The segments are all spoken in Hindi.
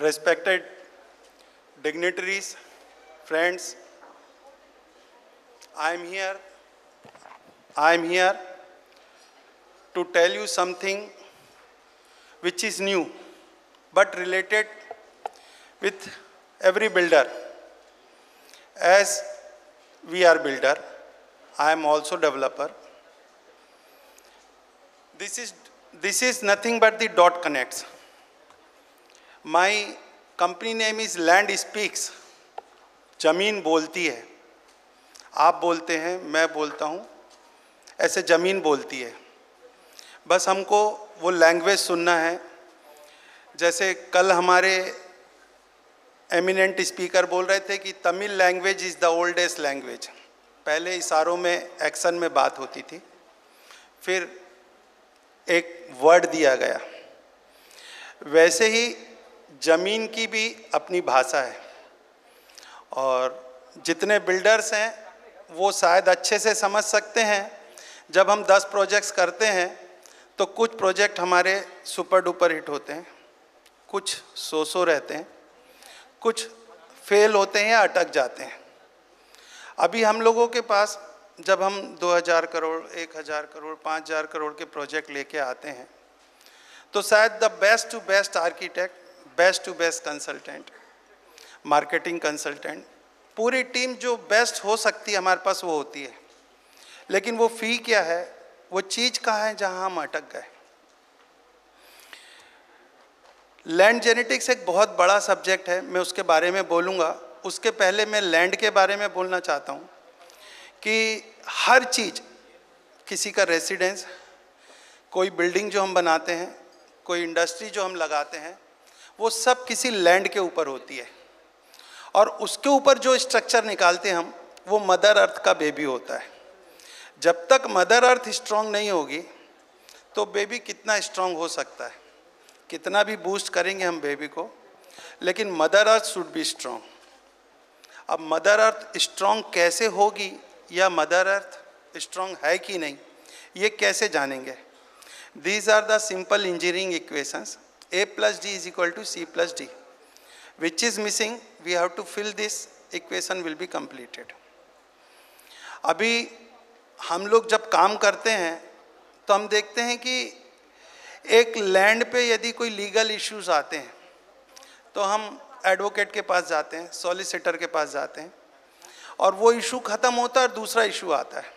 respected dignitaries, friends, I am here to tell you something which is new but related with every builder. As we are builder, I am also developer. This is nothing but the dot connects. My company name is Land Speaks. जमीन बोलती है. आप बोलते हैं, मैं बोलता हूँ, ऐसे ज़मीन बोलती है. बस हमको वो लैंग्वेज सुनना है. जैसे कल हमारे एमिनेंट स्पीकर बोल रहे थे कि Tamil language is the oldest language. पहले इशारों में एक्शन में बात होती थी, फिर एक वर्ड दिया गया. वैसे ही ज़मीन की भी अपनी भाषा है. और जितने बिल्डर्स हैं वो शायद अच्छे से समझ सकते हैं. जब हम 10 प्रोजेक्ट्स करते हैं तो कुछ प्रोजेक्ट हमारे सुपर डुपर हिट होते हैं, कुछ सो रहते हैं, कुछ फेल होते हैं या अटक जाते हैं. अभी हम लोगों के पास जब हम 2000 करोड़, 1000 करोड़, 5000 करोड़ के प्रोजेक्ट लेके आते हैं तो शायद the best to best architect, best to best consultant, marketing consultant, पूरी टीम जो बेस्ट हो सकती है हमारे पास वो होती है. लेकिन वो फ़ी क्या है, वो चीज़ कहाँ है जहाँ हम अटक गए. लैंड जेनेटिक्स एक बहुत बड़ा सब्जेक्ट है, मैं उसके बारे में बोलूँगा. उसके पहले मैं लैंड के बारे में बोलना चाहता हूँ कि हर चीज़, किसी का रेसिडेंस, कोई बिल्डिंग जो हम बनाते हैं, कोई इंडस्ट्री जो हम लगाते हैं, वो सब किसी लैंड के ऊपर होती है. और उसके ऊपर जो स्ट्रक्चर निकालते हैं हम, वो मदर अर्थ का बेबी होता है. जब तक मदर अर्थ स्ट्रांग नहीं होगी तो बेबी कितना स्ट्रांग हो सकता है, कितना भी बूस्ट करेंगे हम बेबी को, लेकिन mother earth should be strong. अब मदर अर्थ स्ट्रांग कैसे होगी या मदर अर्थ स्ट्रांग है कि नहीं, ये कैसे जानेंगे. These are the simple engineering equations. A plus D is equal to C plus D. Which is missing, we have to fill this equation will be completed. अभी हम लोग जब काम करते हैं तो हम देखते हैं कि एक लैंड पे यदि कोई लीगल इश्यूज आते हैं तो हम एडवोकेट के पास जाते हैं, सॉलिसिटर के पास जाते हैं, और वो इशू ख़त्म होता है और दूसरा इशू आता है,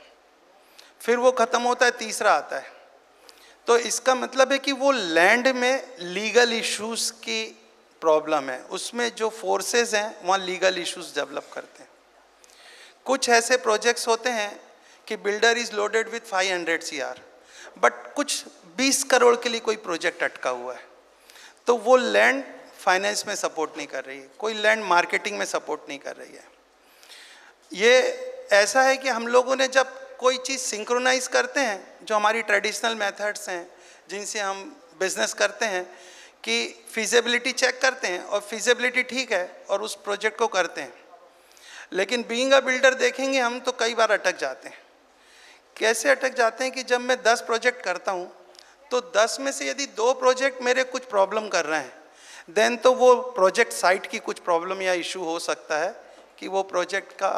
फिर वो ख़त्म होता है, तीसरा आता है. तो इसका मतलब है कि वो लैंड में लीगल इश्यूज की प्रॉब्लम है. उसमें जो फोर्सेस हैं वहाँ लीगल इश्यूज डेवलप करते हैं. कुछ ऐसे प्रोजेक्ट्स होते हैं कि builder is loaded with 500 CR, but कुछ 20 करोड़ के लिए कोई प्रोजेक्ट अटका हुआ है, तो वो लैंड फाइनेंस में सपोर्ट नहीं कर रही है, कोई लैंड मार्केटिंग में सपोर्ट नहीं कर रही है. ये ऐसा है कि हम लोगों ने जब कोई चीज़ सिंक्रोनाइज करते हैं, जो हमारी ट्रेडिशनल मेथड्स हैं जिनसे हम बिजनेस करते हैं, कि फिजिबिलिटी चेक करते हैं और फिजिबिलिटी ठीक है और उस प्रोजेक्ट को करते हैं. लेकिन बीइंग अ बिल्डर देखेंगे हम तो कई बार अटक जाते हैं. कैसे अटक जाते हैं कि जब मैं 10 प्रोजेक्ट करता हूँ तो 10 में से यदि 2 प्रोजेक्ट मेरे कुछ प्रॉब्लम कर रहे हैं, देन तो वो प्रोजेक्ट साइट की कुछ प्रॉब्लम या इशू हो सकता है कि वो प्रोजेक्ट का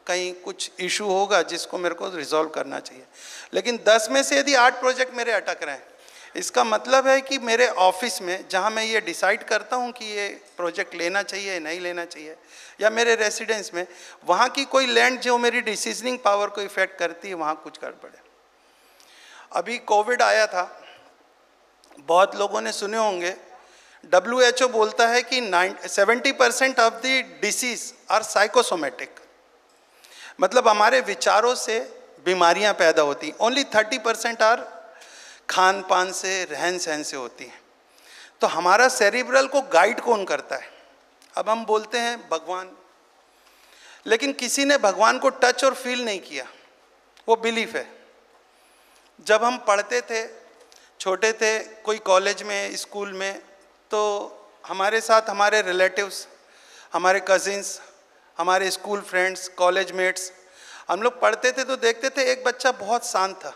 कहीं कुछ इशू होगा जिसको मेरे को रिजॉल्व करना चाहिए. लेकिन 10 में से यदि 8 प्रोजेक्ट मेरे अटक रहे हैं, इसका मतलब है कि मेरे ऑफिस में जहाँ मैं ये डिसाइड करता हूँ कि ये प्रोजेक्ट लेना चाहिए नहीं लेना चाहिए, या मेरे रेसिडेंस में, वहाँ की कोई लैंड जो मेरी डिसीजनिंग पावर को इफ़ेक्ट करती है, वहाँ कुछ गड़बड़ है. अभी कोविड आया था, बहुत लोगों ने सुने होंगे. WHO बोलता है कि 70% of the disease are psychosomatic. मतलब हमारे विचारों से बीमारियां पैदा होती. ओनली 30% आर खान पान से, रहन सहन से होती हैं. तो हमारा सेरिब्रल को गाइड कौन करता है? अब हम बोलते हैं भगवान, लेकिन किसी ने भगवान को टच और फील नहीं किया, वो बिलीफ है. जब हम पढ़ते थे, छोटे थे, कोई कॉलेज में, स्कूल में, तो हमारे साथ हमारे रिलेटिव्स, हमारे कजिन्स, हमारे स्कूल फ्रेंड्स, कॉलेज मेट्स, हम लोग पढ़ते थे तो देखते थे एक बच्चा बहुत शांत था,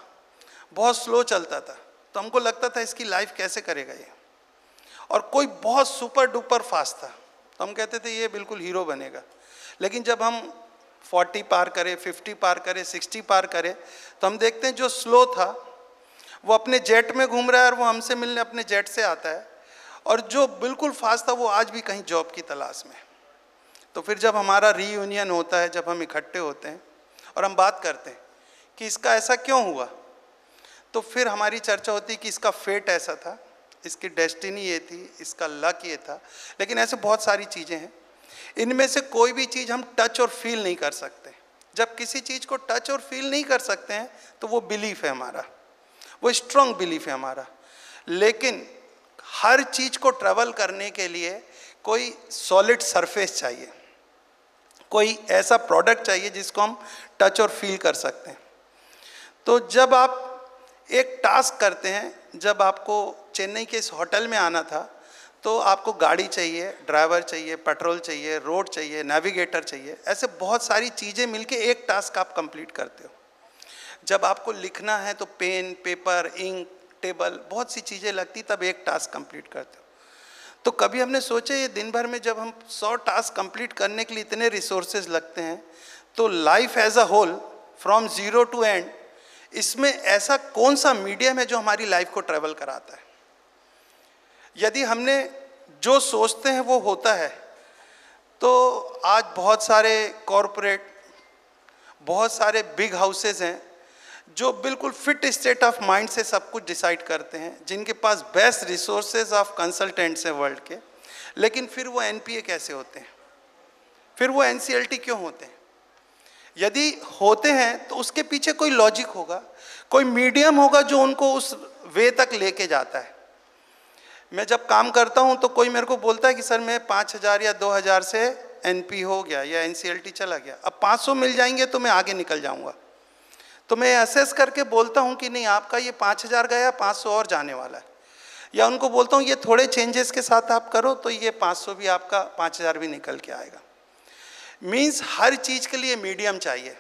बहुत स्लो चलता था, तो हमको लगता था इसकी लाइफ कैसे करेगा ये. और कोई बहुत सुपर डुपर फास्ट था तो हम कहते थे ये बिल्कुल हीरो बनेगा। लेकिन जब हम 40 पार करें, 50 पार करें, 60 पार करें, तो हम देखते हैं जो स्लो था वो अपने जेट में घूम रहा है और वो हमसे मिलने अपने जेट से आता है, और जो बिल्कुल फास्ट था वो आज भी कहीं जॉब की तलाश में। तो फिर जब हमारा रीयूनियन होता है, जब हम इकट्ठे होते हैं और हम बात करते हैं कि इसका ऐसा क्यों हुआ, तो फिर हमारी चर्चा होती है कि इसका फेट ऐसा था, इसकी डेस्टिनी ये थी, इसका लक ये था। लेकिन ऐसे बहुत सारी चीज़ें हैं, इनमें से कोई भी चीज़ हम टच और फील नहीं कर सकते। जब किसी चीज़ को टच और फील नहीं कर सकते हैं तो वो बिलीफ है हमारा, वो स्ट्रॉन्ग बिलीफ है हमारा। लेकिन हर चीज़ को ट्रैवल करने के लिए कोई सॉलिड सरफेस चाहिए, कोई ऐसा प्रोडक्ट चाहिए जिसको हम टच और फील कर सकते हैं। तो जब आप एक टास्क करते हैं, जब आपको चेन्नई के इस होटल में आना था तो आपको गाड़ी चाहिए, ड्राइवर चाहिए, पेट्रोल चाहिए, रोड चाहिए, नेविगेटर चाहिए, ऐसे बहुत सारी चीज़ें मिलके एक टास्क आप कंप्लीट करते हो। जब आपको लिखना है तो पेन, पेपर, इंक, टेबल, बहुत सी चीज़ें लगती, तब एक टास्क कंप्लीट करते हो। तो कभी हमने सोचा ये दिन भर में जब हम 100 टास्क कंप्लीट करने के लिए इतने रिसोर्सेज लगते हैं, तो life as a whole from zero to end, इसमें ऐसा कौन सा मीडियम है जो हमारी लाइफ को ट्रैवल कराता है। यदि हमने जो सोचते हैं वो होता है, तो आज बहुत सारे कॉरपोरेट, बहुत सारे बिग हाउसेज हैं जो बिल्कुल फिट स्टेट ऑफ माइंड से सब कुछ डिसाइड करते हैं, जिनके पास बेस्ट रिसोर्सेज ऑफ कंसल्टेंट्स हैं वर्ल्ड के, लेकिन फिर वो एनपीए कैसे होते हैं, फिर वो एनसीएलटी क्यों होते हैं? यदि होते हैं तो उसके पीछे कोई लॉजिक होगा, कोई मीडियम होगा जो उनको उस वे तक लेके जाता है। मैं जब काम करता हूं तो कोई मेरे को बोलता है कि सर मैं 5000 या 2000 से एनपी हो गया या एनसीएलटी चला गया, अब 500 मिल जाएंगे तो मैं आगे निकल जाऊंगा। तो मैं असेस करके बोलता हूं कि नहीं, आपका ये 5000 गया, 500 और जाने वाला है। या उनको बोलता हूं ये थोड़े चेंजेस के साथ आप करो तो ये 500 भी आपका 5000 भी निकल के आएगा। मीन्स हर चीज़ के लिए मीडियम चाहिए।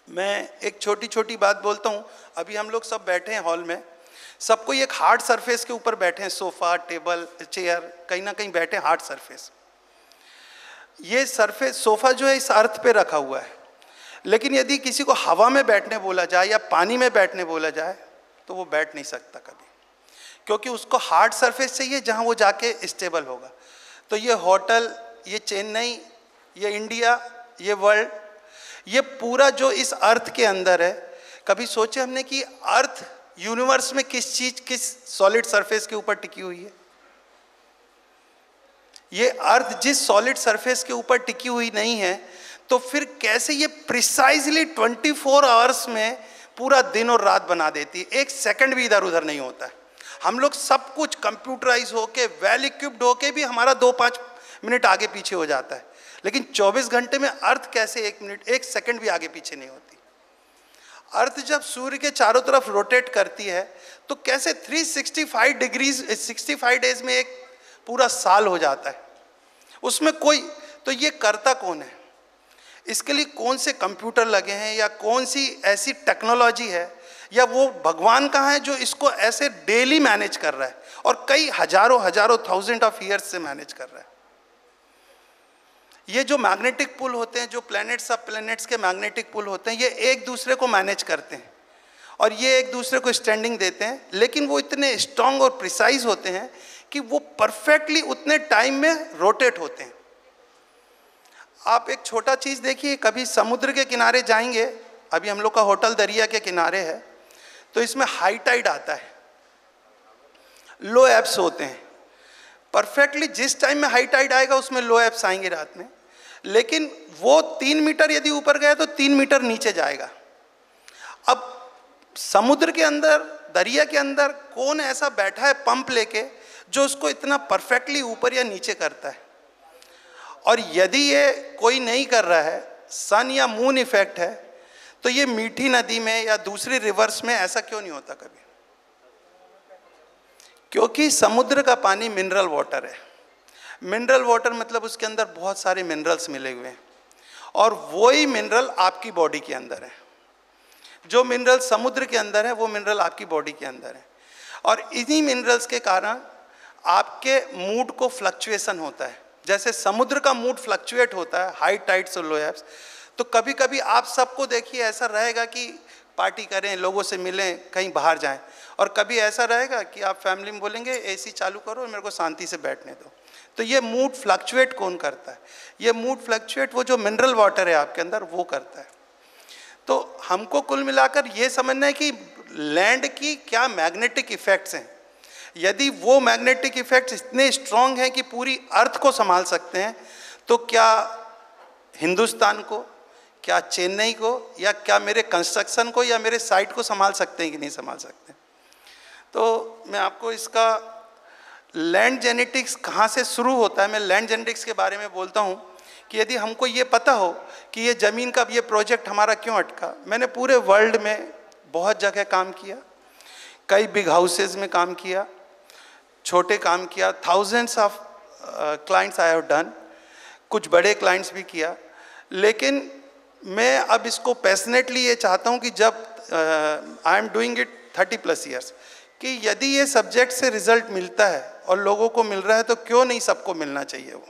मैं एक छोटी छोटी बात बोलता हूँ। अभी हम लोग सब बैठे हैं हॉल में, सबको एक हार्ड सरफेस के ऊपर बैठे हैं, सोफ़ा, टेबल, चेयर, कहीं ना कहीं बैठे हार्ड सरफेस। ये सरफेस सोफ़ा जो है इस अर्थ पे रखा हुआ है, लेकिन यदि किसी को हवा में बैठने बोला जाए या पानी में बैठने बोला जाए तो वो बैठ नहीं सकता कभी, क्योंकि उसको हार्ड सरफेस चाहिए जहाँ वो जाके स्टेबल होगा। तो ये होटल, ये चेन्नई, ये इंडिया, ये वर्ल्ड, ये पूरा जो इस अर्थ के अंदर है, कभी सोचे हमने कि अर्थ यूनिवर्स में किस चीज़, किस सॉलिड सरफेस के ऊपर टिकी हुई है? ये अर्थ जिस सॉलिड सरफेस के ऊपर टिकी हुई नहीं है, तो फिर कैसे ये प्रिसाइजली 24 आवर्स में पूरा दिन और रात बना देती है, एक सेकंड भी इधर उधर नहीं होता है। हम लोग सब कुछ कंप्यूटराइज होके, वेल इक्विप्ड होके भी हमारा 2-5 मिनट आगे पीछे हो जाता है, लेकिन 24 घंटे में अर्थ कैसे 1 मिनट, 1 सेकंड भी आगे पीछे नहीं होती। अर्थ जब सूर्य के चारों तरफ रोटेट करती है तो कैसे 365 डिग्रीज 65 डेज में एक पूरा साल हो जाता है उसमें कोई। तो ये करता कौन है? इसके लिए कौन से कंप्यूटर लगे हैं या कौन सी ऐसी टेक्नोलॉजी है, या वो भगवान कहाँ है जो इसको ऐसे डेली मैनेज कर रहा है और कई हजारों थाउजेंड ऑफ ईयर्स से मैनेज कर रहा है। ये जो मैग्नेटिक पुल होते हैं, जो प्लैनेट्स सब प्लैनेट्स के मैग्नेटिक पुल होते हैं, ये एक दूसरे को मैनेज करते हैं और ये एक दूसरे को स्टैंडिंग देते हैं, लेकिन वो इतने स्ट्रांग और प्रिसाइज होते हैं कि वो परफेक्टली उतने टाइम में रोटेट होते हैं। आप एक छोटा चीज़ देखिए, कभी समुद्र के किनारे जाएंगे, अभी हम लोग का होटल दरिया के किनारे है, तो इसमें हाई टाइड आता है, लो एब्स होते हैं। परफेक्टली जिस टाइम में हाई टाइड आएगा उसमें लो एब्स आएंगे रात में, लेकिन वो 3 मीटर यदि ऊपर गया तो 3 मीटर नीचे जाएगा। अब समुद्र के अंदर, दरिया के अंदर कौन ऐसा बैठा है पंप लेके जो उसको इतना परफेक्टली ऊपर या नीचे करता है? और यदि ये कोई नहीं कर रहा है, सन या मून इफेक्ट है, तो ये मीठी नदी में या दूसरी रिवर्स में ऐसा क्यों नहीं होता कभी? क्योंकि समुद्र का पानी मिनरल वाटर है। मिनरल वाटर मतलब उसके अंदर बहुत सारे मिनरल्स मिले हुए हैं, और वही मिनरल आपकी बॉडी के अंदर है। जो मिनरल समुद्र के अंदर है वो मिनरल आपकी बॉडी के अंदर है, और इन्हीं मिनरल्स के कारण आपके मूड को फ्लक्चुएशन होता है, जैसे समुद्र का मूड फ्लक्चुएट होता है, हाई टाइड्स और लो एब्स। तो कभी कभी आप सबको देखिए ऐसा रहेगा कि पार्टी करें, लोगों से मिलें, कहीं बाहर जाएं, और कभी ऐसा रहेगा कि आप फैमिली में बोलेंगे एसी चालू करो और मेरे को शांति से बैठने दो। तो ये मूड फ्लक्चुएट कौन करता है? ये मूड फ्लक्चुएट वो जो मिनरल वाटर है आपके अंदर वो करता है। तो हमको कुल मिलाकर ये समझना है कि लैंड की क्या मैग्नेटिक इफेक्ट्स हैं। यदि वो मैग्नेटिक इफेक्ट्स इतने स्ट्रांग हैं कि पूरी अर्थ को संभाल सकते हैं, तो क्या हिंदुस्तान को, क्या चेन्नई को, या क्या मेरे कंस्ट्रक्शन को या मेरे साइट को संभाल सकते हैं कि नहीं संभाल सकते? तो मैं आपको इसका लैंड जेनेटिक्स कहाँ से शुरू होता है, मैं लैंड जेनेटिक्स के बारे में बोलता हूँ कि यदि हमको ये पता हो कि ये ज़मीन का ये प्रोजेक्ट हमारा क्यों अटका। मैंने पूरे वर्ल्ड में बहुत जगह काम किया, कई बिग हाउसेस में काम किया, छोटे काम किया, thousands of clients I have done, कुछ बड़े क्लाइंट्स भी किया। लेकिन मैं अब इसको पैशनेटली ये चाहता हूँ कि जब I am doing it 30+ years, कि यदि ये सब्जेक्ट से रिजल्ट मिलता है और लोगों को मिल रहा है तो क्यों नहीं सबको मिलना चाहिए वो।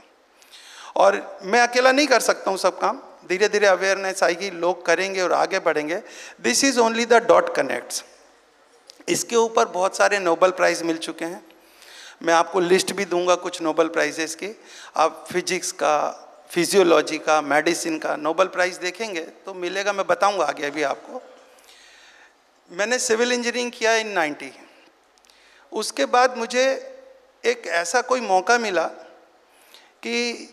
और मैं अकेला नहीं कर सकता हूँ सब काम, धीरे धीरे अवेयरनेस आएगी, लोग करेंगे और आगे बढ़ेंगे। This is only the dot connects. इसके ऊपर बहुत सारे नोबेल प्राइज़ मिल चुके हैं, मैं आपको लिस्ट भी दूंगा कुछ नोबेल प्राइजेस की। आप फिजिक्स का, फिजियोलॉजी का, मेडिसिन का नोबेल प्राइज़ देखेंगे तो मिलेगा, मैं बताऊंगा आगे अभी आपको। मैंने सिविल इंजीनियरिंग किया इन 90। उसके बाद मुझे एक ऐसा कोई मौका मिला कि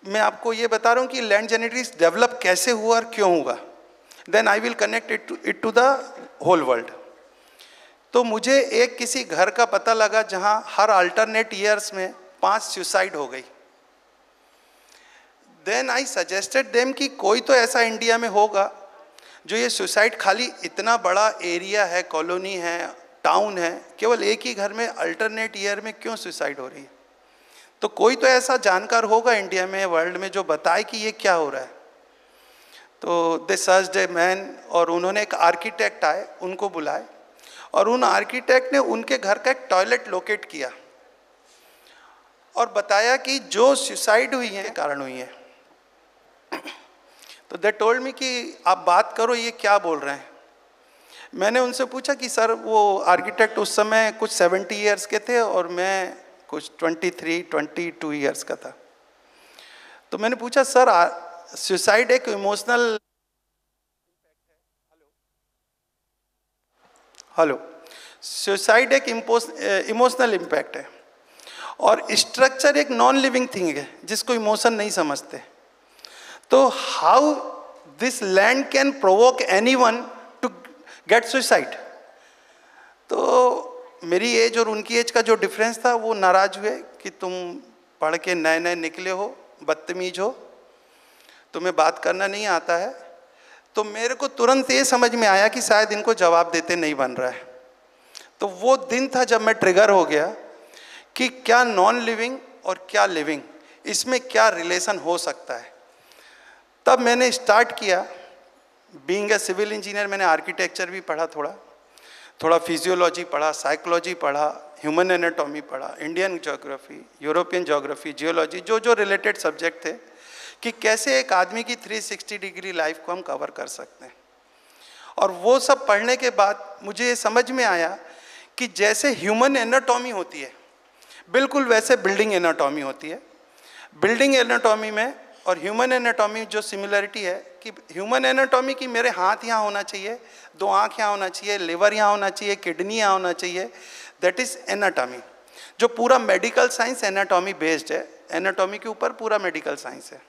मैं आपको ये बता रहा हूँ कि लैंड जेनेटिक्स डेवलप कैसे हुआ और क्यों हुआ। Then I will connect it to the whole world. तो मुझे एक किसी घर का पता लगा जहाँ हर अल्टरनेट ईयर्स में 5 सुसाइड हो गई। देन आई सजेस्टेड देम कि कोई तो ऐसा इंडिया में होगा जो ये सुसाइड, खाली इतना बड़ा एरिया है, कॉलोनी है, टाउन है, केवल एक ही घर में अल्टरनेट ईयर में क्यों सुसाइड हो रही है? तो कोई तो ऐसा जानकार होगा इंडिया में, वर्ल्ड में, जो बताए कि ये क्या हो रहा है। तो दे सर्च्ड ए मैन, और उन्होंने एक आर्किटेक्ट आए, उनको बुलाए, और उन आर्किटेक्ट ने उनके घर का एक टॉयलेट लोकेट किया और बताया कि जो सुसाइड हुई है कारण हुई है। तो दे टोल्ड मी कि आप बात करो, ये क्या बोल रहे हैं। मैंने उनसे पूछा कि सर, वो आर्किटेक्ट उस समय कुछ 70 ईयर्स के थे और मैं कुछ 23-22 ईयर्स का था। तो मैंने पूछा, सर सुसाइड एक इमोशनल, हेलो, सुसाइड एक इमोशनल इम्पैक्ट है और स्ट्रक्चर एक नॉन लिविंग थिंग है जिसको इमोशन नहीं समझते। तो how this land can provoke anyone to get suicide? तो मेरी एज और उनकी एज का जो डिफरेंस था, वो नाराज हुए कि तुम पढ़ के नए नए निकले हो, बदतमीज हो, तुम्हें बात करना नहीं आता है। तो मेरे को तुरंत ये समझ में आया कि शायद इनको जवाब देते नहीं बन रहा है। तो वो दिन था जब मैं ट्रिगर हो गया कि क्या नॉन लिविंग और क्या लिविंग, इसमें क्या रिलेशन हो सकता है। तब मैंने स्टार्ट किया, बीइंग ए सिविल इंजीनियर मैंने आर्किटेक्चर भी पढ़ा, थोड़ा फिजियोलॉजी पढ़ा, साइकोलॉजी पढ़ा, ह्यूमन एनाटॉमी पढ़ा, Indian geography, European geography, geology, जो रिलेटेड सब्जेक्ट थे, कि कैसे एक आदमी की 360 डिग्री लाइफ को हम कवर कर सकते हैं। और वो सब पढ़ने के बाद मुझे ये समझ में आया कि जैसे ह्यूमन एनाटॉमी होती है, बिल्कुल वैसे बिल्डिंग एनाटॉमी होती है। बिल्डिंग एनाटॉमी में और ह्यूमन एनाटॉमी जो सिमिलरिटी है कि ह्यूमन एनाटॉमी की मेरे हाथ यहाँ होना चाहिए, 2 आँख यहाँ होना चाहिए, लिवर यहाँ होना चाहिए, किडनी यहाँ होना चाहिए, दैट इज़ एनाटॉमी। जो पूरा मेडिकल साइंस एनाटॉमी बेस्ड है, एनाटॉमी के ऊपर पूरा मेडिकल साइंस है।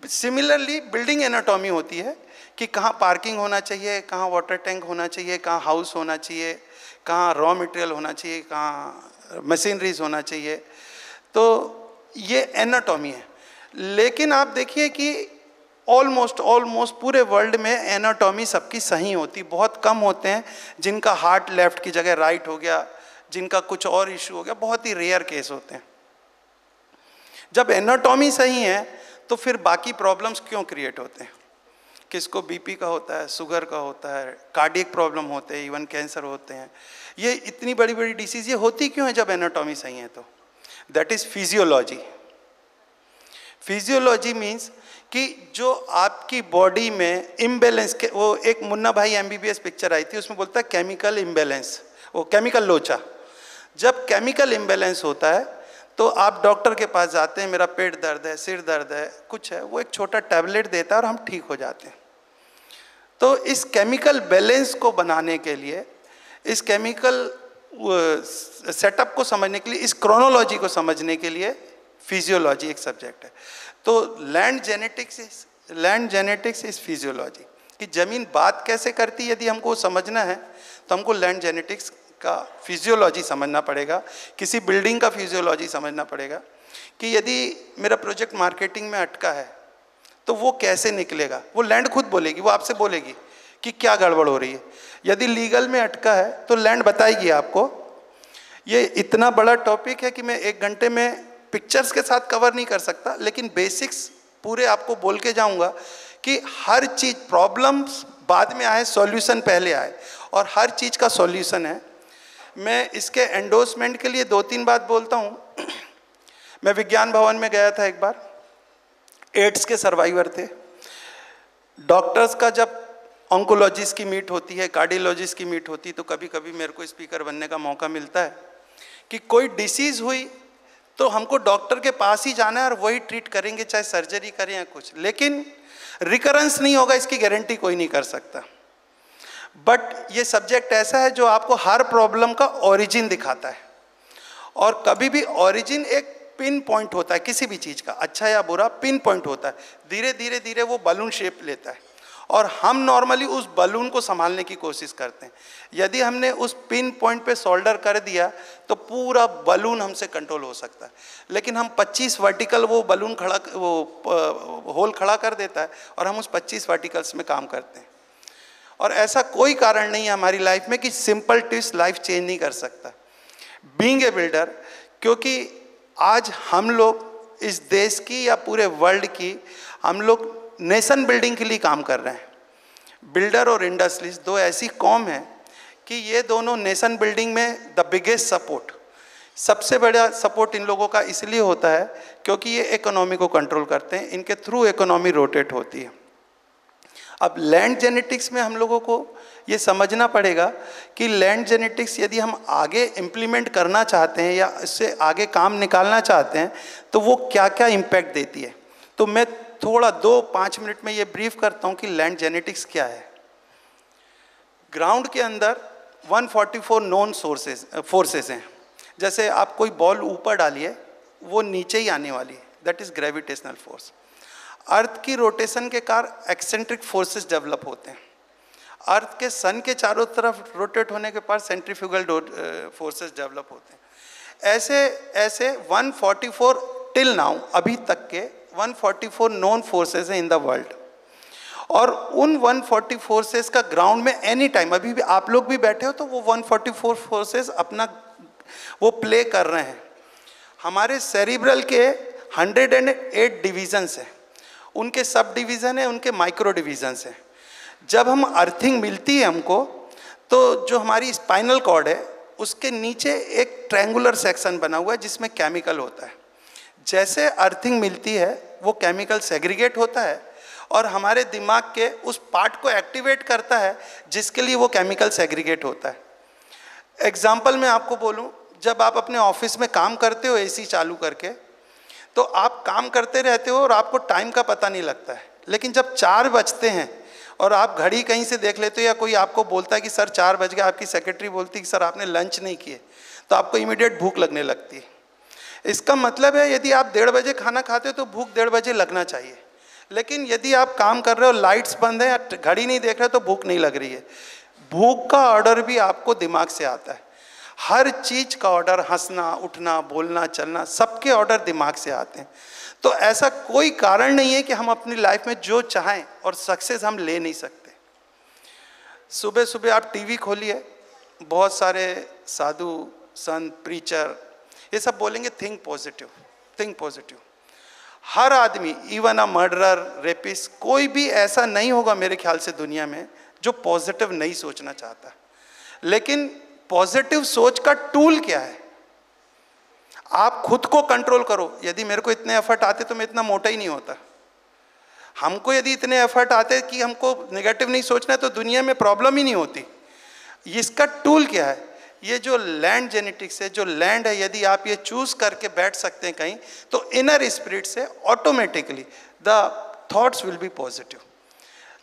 सिमिलरली बिल्डिंग एनाटॉमी होती है कि कहाँ पार्किंग होना चाहिए, कहाँ वाटर टैंक होना चाहिए, कहाँ हाउस होना चाहिए, कहाँ रॉ मटेरियल होना चाहिए, कहाँ मशीनरीज होना चाहिए। तो ये एनाटॉमी है। लेकिन आप देखिए कि ऑलमोस्ट पूरे वर्ल्ड में एनाटॉमी सबकी सही होती, बहुत कम होते हैं जिनका हार्ट लेफ्ट की जगह राइट हो गया, जिनका कुछ और इशू हो गया, बहुत ही रेयर केस होते हैं। जब एनाटॉमी सही है तो फिर बाकी प्रॉब्लम्स क्यों क्रिएट होते हैं? किसको बीपी का होता है, शुगर का होता है, कार्डियक प्रॉब्लम होते हैं, इवन कैंसर होते हैं। ये इतनी बड़ी बड़ी डिसीज़ ये होती क्यों है जब एनाटॉमी सही है? तो that is physiology. Physiology means कि जो आपकी बॉडी में इम्बैलेंस के, वो एक मुन्ना भाई एमबीबीएस पिक्चर आई थी, उसमें बोलता है केमिकल इम्बैलेंस, वो केमिकल लोचा। जब केमिकल इम्बैलेंस होता है तो आप डॉक्टर के पास जाते हैं, मेरा पेट दर्द है, सिर दर्द है, कुछ है, वो एक छोटा टैबलेट देता है और हम ठीक हो जाते हैं। तो इस केमिकल बैलेंस को बनाने के लिए, इस केमिकल सेटअप को समझने के लिए, इस क्रोनोलॉजी को समझने के लिए फिजियोलॉजी एक सब्जेक्ट है। तो लैंड जेनेटिक्स इज फिजियोलॉजी, कि ज़मीन बात कैसे करती है यदि हमको समझना है तो हमको लैंड जेनेटिक्स का फिजियोलॉजी समझना पड़ेगा, किसी बिल्डिंग का फिजियोलॉजी समझना पड़ेगा, कि यदि मेरा प्रोजेक्ट मार्केटिंग में अटका है तो वो कैसे निकलेगा। वो लैंड खुद बोलेगी, वो आपसे बोलेगी कि क्या गड़बड़ हो रही है। यदि लीगल में अटका है तो लैंड बताएगी आपको। ये इतना बड़ा टॉपिक है कि मैं 1 घंटे में पिक्चर्स के साथ कवर नहीं कर सकता, लेकिन बेसिक्स पूरे आपको बोल के जाऊंगा कि हर चीज़, प्रॉब्लम्स बाद में आए, सॉल्यूशन पहले आए, और हर चीज़ का सॉल्यूशन है। मैं इसके एंडोर्समेंट के लिए 2-3 बात बोलता हूँ। मैं विज्ञान भवन में गया था एक बार, एड्स के सर्वाइवर थे। डॉक्टर्स का जब ऑन्कोलॉजिस्ट की मीट होती है, कार्डियोलॉजिस्ट की मीट होती है, तो कभी कभी मेरे को स्पीकर बनने का मौका मिलता है कि कोई डिसीज़ हुई तो हमको डॉक्टर के पास ही जाना है और वही ट्रीट करेंगे, चाहे सर्जरी करें या कुछ, लेकिन रिकरेंस नहीं होगा इसकी गारंटी कोई नहीं कर सकता। बट ये सब्जेक्ट ऐसा है जो आपको हर प्रॉब्लम का ओरिजिन दिखाता है, और कभी भी ओरिजिन एक पिन पॉइंट होता है किसी भी चीज़ का, अच्छा या बुरा पिन पॉइंट होता है। धीरे धीरे धीरे वो बलून शेप लेता है, और हम नॉर्मली उस बलून को संभालने की कोशिश करते हैं। यदि हमने उस पिन पॉइंट पे सोल्डर कर दिया तो पूरा बलून हमसे कंट्रोल हो सकता है, लेकिन हम 25 वर्टिकल वो बलून खड़ा, वो होल खड़ा कर देता है, और हम उस 25 वर्टिकल्स में काम करते हैं। और ऐसा कोई कारण नहीं है हमारी लाइफ में कि सिंपल ट्विस्ट लाइफ चेंज नहीं कर सकता। बीइंग ए बिल्डर, क्योंकि आज हम लोग इस देश की या पूरे वर्ल्ड की, हम लोग नेशन बिल्डिंग के लिए काम कर रहे हैं। बिल्डर और इंडस्ट्रीज 2 ऐसी कॉम है कि ये दोनों नेशन बिल्डिंग में द बिगेस्ट सपोर्ट, सबसे बड़ा सपोर्ट इन लोगों का इसलिए होता है क्योंकि ये इकोनॉमी को कंट्रोल करते हैं, इनके थ्रू इकोनॉमी रोटेट होती है। अब लैंड जेनेटिक्स में हम लोगों को ये समझना पड़ेगा कि लैंड जेनेटिक्स यदि हम आगे इम्प्लीमेंट करना चाहते हैं या इससे आगे काम निकालना चाहते हैं तो वो क्या क्या इम्पैक्ट देती है। तो मैं थोड़ा 2-5 मिनट में ये ब्रीफ करता हूँ कि लैंड जेनेटिक्स क्या है। ग्राउंड के अंदर 144 नॉन फोर्सेस हैं। जैसे आप कोई बॉल ऊपर डालिए वो नीचे ही आने वाली है, दैट इज़ ग्रेविटेशनल फोर्स। अर्थ की रोटेशन के कारण एक्सेंट्रिक फोर्सेस डेवलप होते हैं। अर्थ के सन के चारों तरफ रोटेट होने के बाद सेंट्रीफ्यूगल फोर्सेस डेवलप होते हैं। ऐसे 144 टिल नाउ, अभी तक के 144 नॉन फोर्सेस हैं इन द वर्ल्ड, और उन 140 फोर्सेस का ग्राउंड में एनी टाइम, अभी भी आप लोग भी बैठे हो तो वो 144 फोर्सेस अपना वो प्ले कर रहे हैं। हमारे सेरिब्रल के 108 डिविजन्स हैं, उनके सब डिवीज़न है, उनके माइक्रो डिवीजन्स हैं। जब हम अर्थिंग मिलती है हमको, तो जो हमारी स्पाइनल कॉर्ड है उसके नीचे एक ट्रायंगुलर सेक्शन बना हुआ है जिसमें केमिकल होता है। जैसे अर्थिंग मिलती है वो केमिकल सेग्रीगेट होता है और हमारे दिमाग के उस पार्ट को एक्टिवेट करता है जिसके लिए वो केमिकल सेग्रीगेट होता है। एग्जाम्पल मैं आपको बोलूँ, जब आप अपने ऑफिस में काम करते हो एसी चालू करके, तो आप काम करते रहते हो और आपको टाइम का पता नहीं लगता है, लेकिन जब 4 बजते हैं और आप घड़ी कहीं से देख लेते हो या कोई आपको बोलता है कि सर 4 बज गए, आपकी सेक्रेटरी बोलती है कि सर आपने लंच नहीं किए, तो आपको इमीडिएट भूख लगने लगती है। इसका मतलब है यदि आप 1:30 बजे खाना खाते हो तो भूख 1:30 बजे लगना चाहिए, लेकिन यदि आप काम कर रहे हो, लाइट्स बंद है या घड़ी नहीं देख रहे तो भूख नहीं लग रही है। भूख का ऑर्डर भी आपको दिमाग से आता है। हर चीज़ का ऑर्डर, हंसना, उठना, बोलना, चलना, सबके ऑर्डर दिमाग से आते हैं। तो ऐसा कोई कारण नहीं है कि हम अपनी लाइफ में जो चाहें और सक्सेस हम ले नहीं सकते। सुबह सुबह आप टीवी खोलिए, बहुत सारे साधु संत, प्रीचर, ये सब बोलेंगे थिंक पॉजिटिव, थिंक पॉजिटिव। हर आदमी, इवन अ मर्डरर, रेपिस्ट, कोई भी ऐसा नहीं होगा मेरे ख्याल से दुनिया में जो पॉजिटिव नहीं सोचना चाहता। लेकिन पॉजिटिव सोच का टूल क्या है? आप खुद को कंट्रोल करो। यदि मेरे को इतने एफर्ट आते तो मैं इतना मोटा ही नहीं होता। हमको यदि इतने एफर्ट आते कि हमको नेगेटिव नहीं सोचना है तो दुनिया में प्रॉब्लम ही नहीं होती। इसका टूल क्या है? ये जो लैंड जेनेटिक्स है, जो लैंड है, यदि आप ये चूज करके बैठ सकते हैं कहीं, तो इनर स्पिरिट से automatically the thoughts will be positive.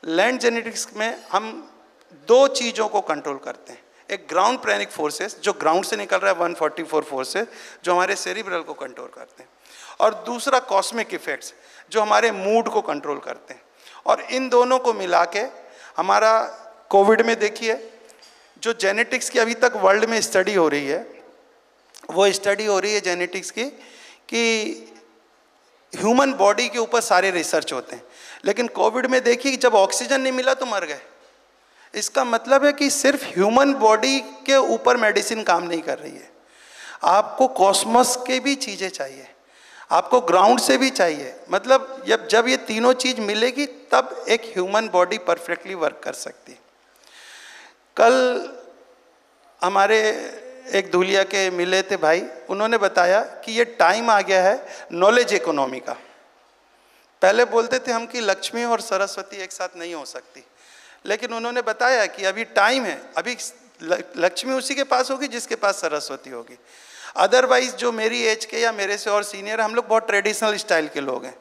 Land genetics में हम दो चीज़ों को कंट्रोल करते हैं। एक ग्राउंड प्रेनिक फोर्सेस, जो ग्राउंड से निकल रहा है 144 फोर्सेस, जो हमारे सेरिब्रल को कंट्रोल करते हैं, और दूसरा कॉस्मिक इफेक्ट्स, जो हमारे मूड को कंट्रोल करते हैं। और इन दोनों को मिला के हमारा कोविड में देखिए, जो जेनेटिक्स की अभी तक वर्ल्ड में स्टडी हो रही है, वो स्टडी हो रही है जेनेटिक्स की कि ह्यूमन बॉडी के ऊपर सारे रिसर्च होते हैं। लेकिन कोविड में देखिए जब ऑक्सीजन नहीं मिला तो मर गए। इसका मतलब है कि सिर्फ ह्यूमन बॉडी के ऊपर मेडिसिन काम नहीं कर रही है। आपको कॉस्मोस के भी चीज़ें चाहिए, आपको ग्राउंड से भी चाहिए। मतलब जब ये तीनों चीज़ मिलेगी तब एक ह्यूमन बॉडी परफेक्टली वर्क कर सकती है। कल हमारे एक धुलिया के मिले थे भाई, उन्होंने बताया कि ये टाइम आ गया है नॉलेज इकोनॉमी का। पहले बोलते थे हम कि लक्ष्मी और सरस्वती एक साथ नहीं हो सकती, लेकिन उन्होंने बताया कि अभी टाइम है, अभी लक्ष्मी उसी के पास होगी जिसके पास सरस्वती होगी। अदरवाइज जो मेरी एज के या मेरे से और सीनियर, हम लोग बहुत ट्रेडिशनल स्टाइल के लोग हैं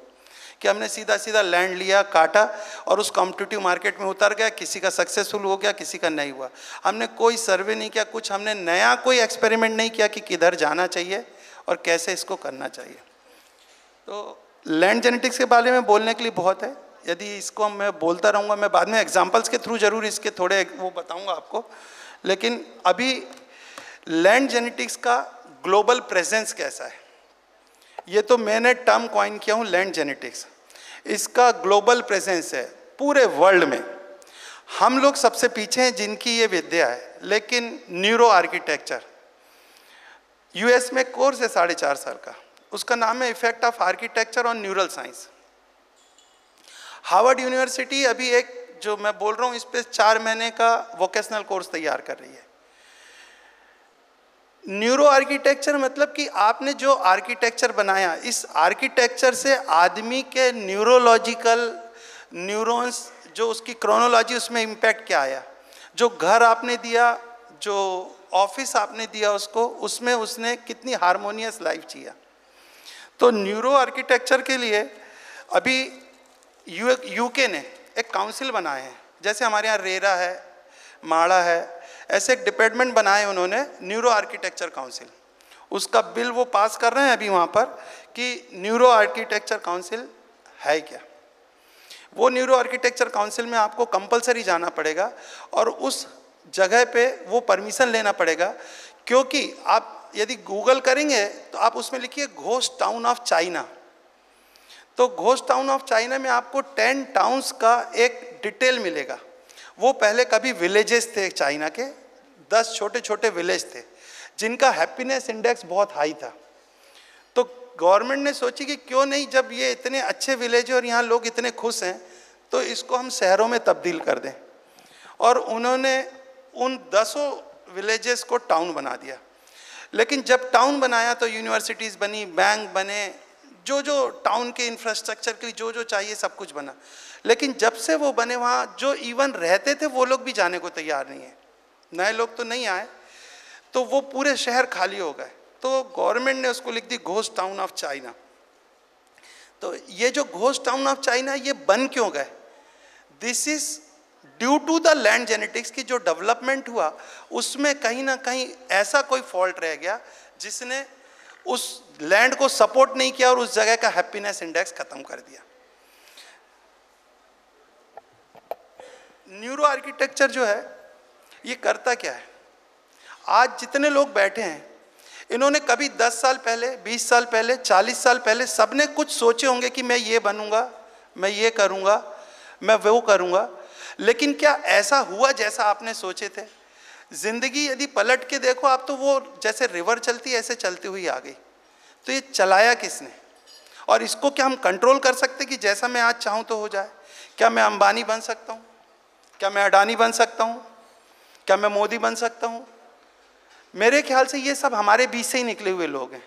कि हमने सीधा सीधा लैंड लिया, काटा और उस कॉम्पिटिटिव मार्केट में उतर गया। किसी का सक्सेसफुल हो गया, किसी का नहीं हुआ। हमने कोई सर्वे नहीं किया, कुछ हमने नया कोई एक्सपेरिमेंट नहीं किया कि किधर जाना चाहिए और कैसे इसको करना चाहिए। तो लैंड जेनेटिक्स के बारे में बोलने के लिए बहुत है। यदि इसको मैं बोलता रहूँगा, मैं बाद में एग्जाम्पल्स के थ्रू जरूर इसके थोड़े वो बताऊँगा आपको। लेकिन अभी लैंड जेनेटिक्स का ग्लोबल प्रेजेंस कैसा है, ये तो मैंने टर्म कॉइन किया हूँ लैंड जेनेटिक्स। इसका ग्लोबल प्रेजेंस है पूरे वर्ल्ड में। हम लोग सबसे पीछे हैं जिनकी ये विद्या है, लेकिन न्यूरो आर्किटेक्चर, यूएस में कोर्स है 4.5 साल का, उसका नाम है effect of architecture on neural science. Harvard university अभी एक जो मैं बोल रहा हूँ इस पे 4 महीने का वोकेशनल कोर्स तैयार कर रही है। न्यूरो आर्किटेक्चर मतलब कि आपने जो आर्किटेक्चर बनाया, इस आर्किटेक्चर से आदमी के न्यूरोलॉजिकल न्यूरॉन्स, जो उसकी क्रोनोलॉजी, उसमें इम्पैक्ट क्या आया। जो घर आपने दिया, जो ऑफिस आपने दिया उसको, उसमें उसने कितनी हार्मोनियस लाइफ जिया। तो न्यूरो आर्किटेक्चर के लिए अभी यूके ने एक काउंसिल बनाए हैं। जैसे हमारे यहाँ रेरा है, माड़ा है, ऐसे एक डिपार्टमेंट बनाए उन्होंने, न्यूरो आर्किटेक्चर काउंसिल। उसका बिल वो पास कर रहे हैं अभी वहाँ पर कि न्यूरो आर्किटेक्चर काउंसिल है क्या। वो न्यूरो आर्किटेक्चर काउंसिल में आपको कंपलसरी जाना पड़ेगा और उस जगह पे वो परमिशन लेना पड़ेगा, क्योंकि आप यदि गूगल करेंगे तो आप उसमें लिखिए घोस्ट टाउन ऑफ चाइना। तो घोस्ट टाउन ऑफ चाइना में आपको 10 टाउन्स का एक डिटेल मिलेगा। वो पहले कभी विलेजेस थे चाइना के, 10 छोटे छोटे विलेज थे जिनका हैप्पीनेस इंडेक्स बहुत हाई था। तो गवर्नमेंट ने सोची कि क्यों नहीं, जब ये इतने अच्छे विलेज है और यहाँ लोग इतने खुश हैं, तो इसको हम शहरों में तब्दील कर दें। और उन्होंने उन 10 विलेजेस को टाउन बना दिया। लेकिन जब टाउन बनाया तो यूनिवर्सिटीज़ बनी, बैंक बने, जो जो टाउन के इंफ्रास्ट्रक्चर के लिए जो जो चाहिए सब कुछ बना। लेकिन जब से वो बने, वहाँ जो इवन रहते थे वो लोग भी जाने को तैयार नहीं है। नए लोग तो नहीं आए, तो वो पूरे शहर खाली हो गए। तो गवर्नमेंट ने उसको लिख दी घोस्ट टाउन ऑफ चाइना। तो ये जो घोस्ट टाउन ऑफ चाइना, ये बन क्यों गए? This is due to the land genetics की जो डेवलपमेंट हुआ, उसमें कहीं ना कहीं ऐसा कोई फॉल्ट रह गया जिसने उस लैंड को सपोर्ट नहीं किया और उस जगह का हैप्पीनेस इंडेक्स खत्म कर दिया। न्यूरो आर्किटेक्चर जो है ये करता क्या है? आज जितने लोग बैठे हैं, इन्होंने कभी 10 साल पहले, 20 साल पहले, 40 साल पहले सबने कुछ सोचे होंगे कि मैं ये बनूंगा, मैं ये करूंगा, मैं वो करूंगा। लेकिन क्या ऐसा हुआ जैसा आपने सोचे थे? जिंदगी यदि पलट के देखो आप, तो वो जैसे रिवर चलती है ऐसे चलती हुई आ गई। तो ये चलाया किसने? और इसको क्या हम कंट्रोल कर सकते कि जैसा मैं आज चाहूँ तो हो जाए? क्या मैं अंबानी बन सकता हूँ? क्या मैं अडानी बन सकता हूँ? क्या मैं मोदी बन सकता हूँ? मेरे ख्याल से ये सब हमारे बीच से ही निकले हुए लोग हैं।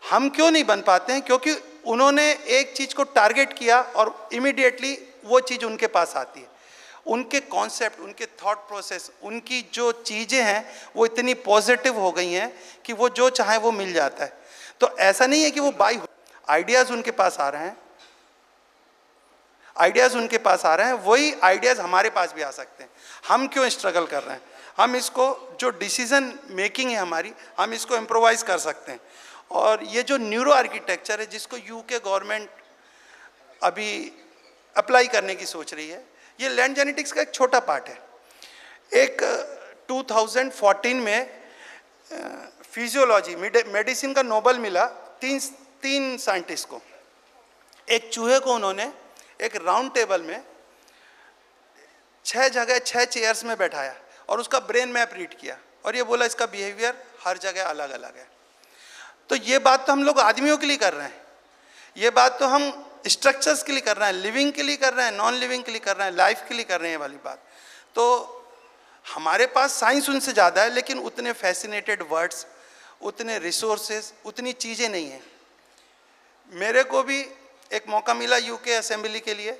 हम क्यों नहीं बन पाते हैं? क्योंकि उन्होंने एक चीज़ को टारगेट किया और इमीडिएटली वो चीज़ उनके पास आती है। उनके कॉन्सेप्ट, उनके थॉट प्रोसेस, उनकी जो चीज़ें हैं वो इतनी पॉजिटिव हो गई हैं कि वो जो चाहे वो मिल जाता है। तो ऐसा नहीं है कि वो बाई आइडियाज़ उनके पास आ रहे हैं, आइडियाज़ उनके पास आ रहे हैं, वही आइडियाज़ हमारे पास भी आ सकते हैं। हम क्यों स्ट्रगल कर रहे हैं? हम इसको, जो डिसीजन मेकिंग है हमारी, हम इसको इम्प्रोवाइज़ कर सकते हैं। और ये जो न्यूरो आर्किटेक्चर है जिसको यूके गवर्नमेंट अभी अप्लाई करने की सोच रही है, ये लैंड जेनेटिक्स का एक छोटा पार्ट है। एक 2014 में फिजियोलॉजी मेडिसिन का नोबेल मिला तीन साइंटिस्ट को। एक चूहे को उन्होंने एक राउंड टेबल में 6 चेयर्स में बैठाया और उसका ब्रेन मैप रीड किया और ये बोला इसका बिहेवियर हर जगह अलग अलग है। तो ये बात तो हम लोग आदमियों के लिए कर रहे हैं, ये बात तो हम स्ट्रक्चर्स के लिए कर रहे हैं, लिविंग के लिए कर रहे हैं, नॉन लिविंग के लिए कर रहे हैं, लाइफ के लिए कर रहे हैं वाली बात। तो हमारे पास साइंस उनसे ज़्यादा है, लेकिन उतने फैसिनेटेड वर्ड्स, उतने रिसोर्सेज, उतनी चीज़ें नहीं हैं। मेरे को भी एक मौका मिला यूके असेंबली के लिए।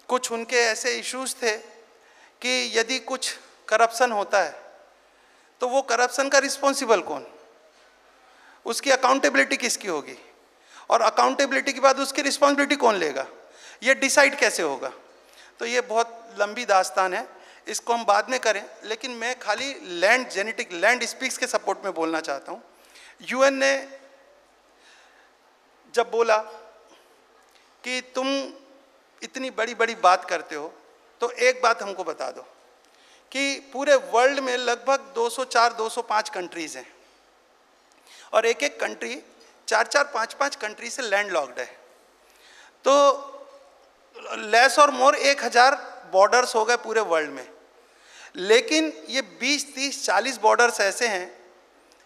कुछ उनके ऐसे इश्यूज थे कि यदि कुछ करप्शन होता है तो वो करप्शन का रिस्पॉन्सिबल कौन, उसकी अकाउंटेबिलिटी किसकी होगी, और अकाउंटेबिलिटी के बाद उसकी रिस्पॉन्सिबिलिटी कौन लेगा, ये डिसाइड कैसे होगा। तो ये बहुत लंबी दास्तान है, इसको हम बाद में करें। लेकिन मैं खाली लैंड स्पीक्स के सपोर्ट में बोलना चाहता हूँ। यूएन ने जब बोला कि तुम इतनी बड़ी बड़ी बात करते हो, तो एक बात हमको बता दो कि पूरे वर्ल्ड में लगभग 204-205 कंट्रीज़ हैं और एक एक कंट्री 4-4, 5-5 कंट्री से लैंड लॉक्ड है। तो लेस और मोर 1000 बॉर्डर्स हो गए पूरे वर्ल्ड में। लेकिन ये 20, 30, 40 बॉर्डर्स ऐसे हैं,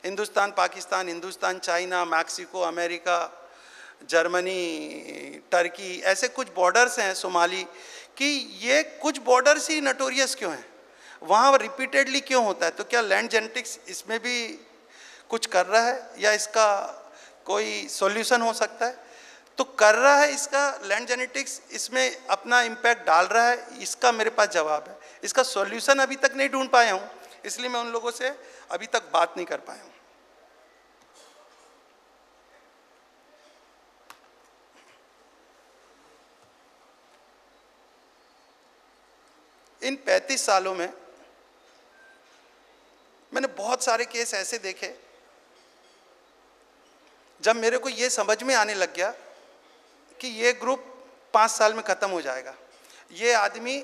Hindustan Pakistan, Hindustan China, Mexico, America, Germany, Turkey, ऐसे कुछ बॉर्डर्स हैं, सोमाली, कि ये कुछ बॉर्डर्स ही नोटोरियस क्यों हैं, वहाँ रिपीटेडली क्यों होता है? तो क्या लैंड जेनेटिक्स इसमें भी कुछ कर रहा है या इसका कोई सॉल्यूशन हो सकता है? तो कर रहा है इसका लैंड जेनेटिक्स, इसमें अपना इम्पैक्ट डाल रहा है, इसका मेरे पास जवाब है। इसका सॉल्यूशन अभी तक नहीं ढूंढ पाया हूँ, इसलिए मैं उन लोगों से अभी तक बात नहीं कर पाया हूँ। इन 35 सालों में मैंने बहुत सारे केस ऐसे देखे जब मेरे को ये समझ में आने लग गया कि ये ग्रुप 5 साल में ख़त्म हो जाएगा, ये आदमी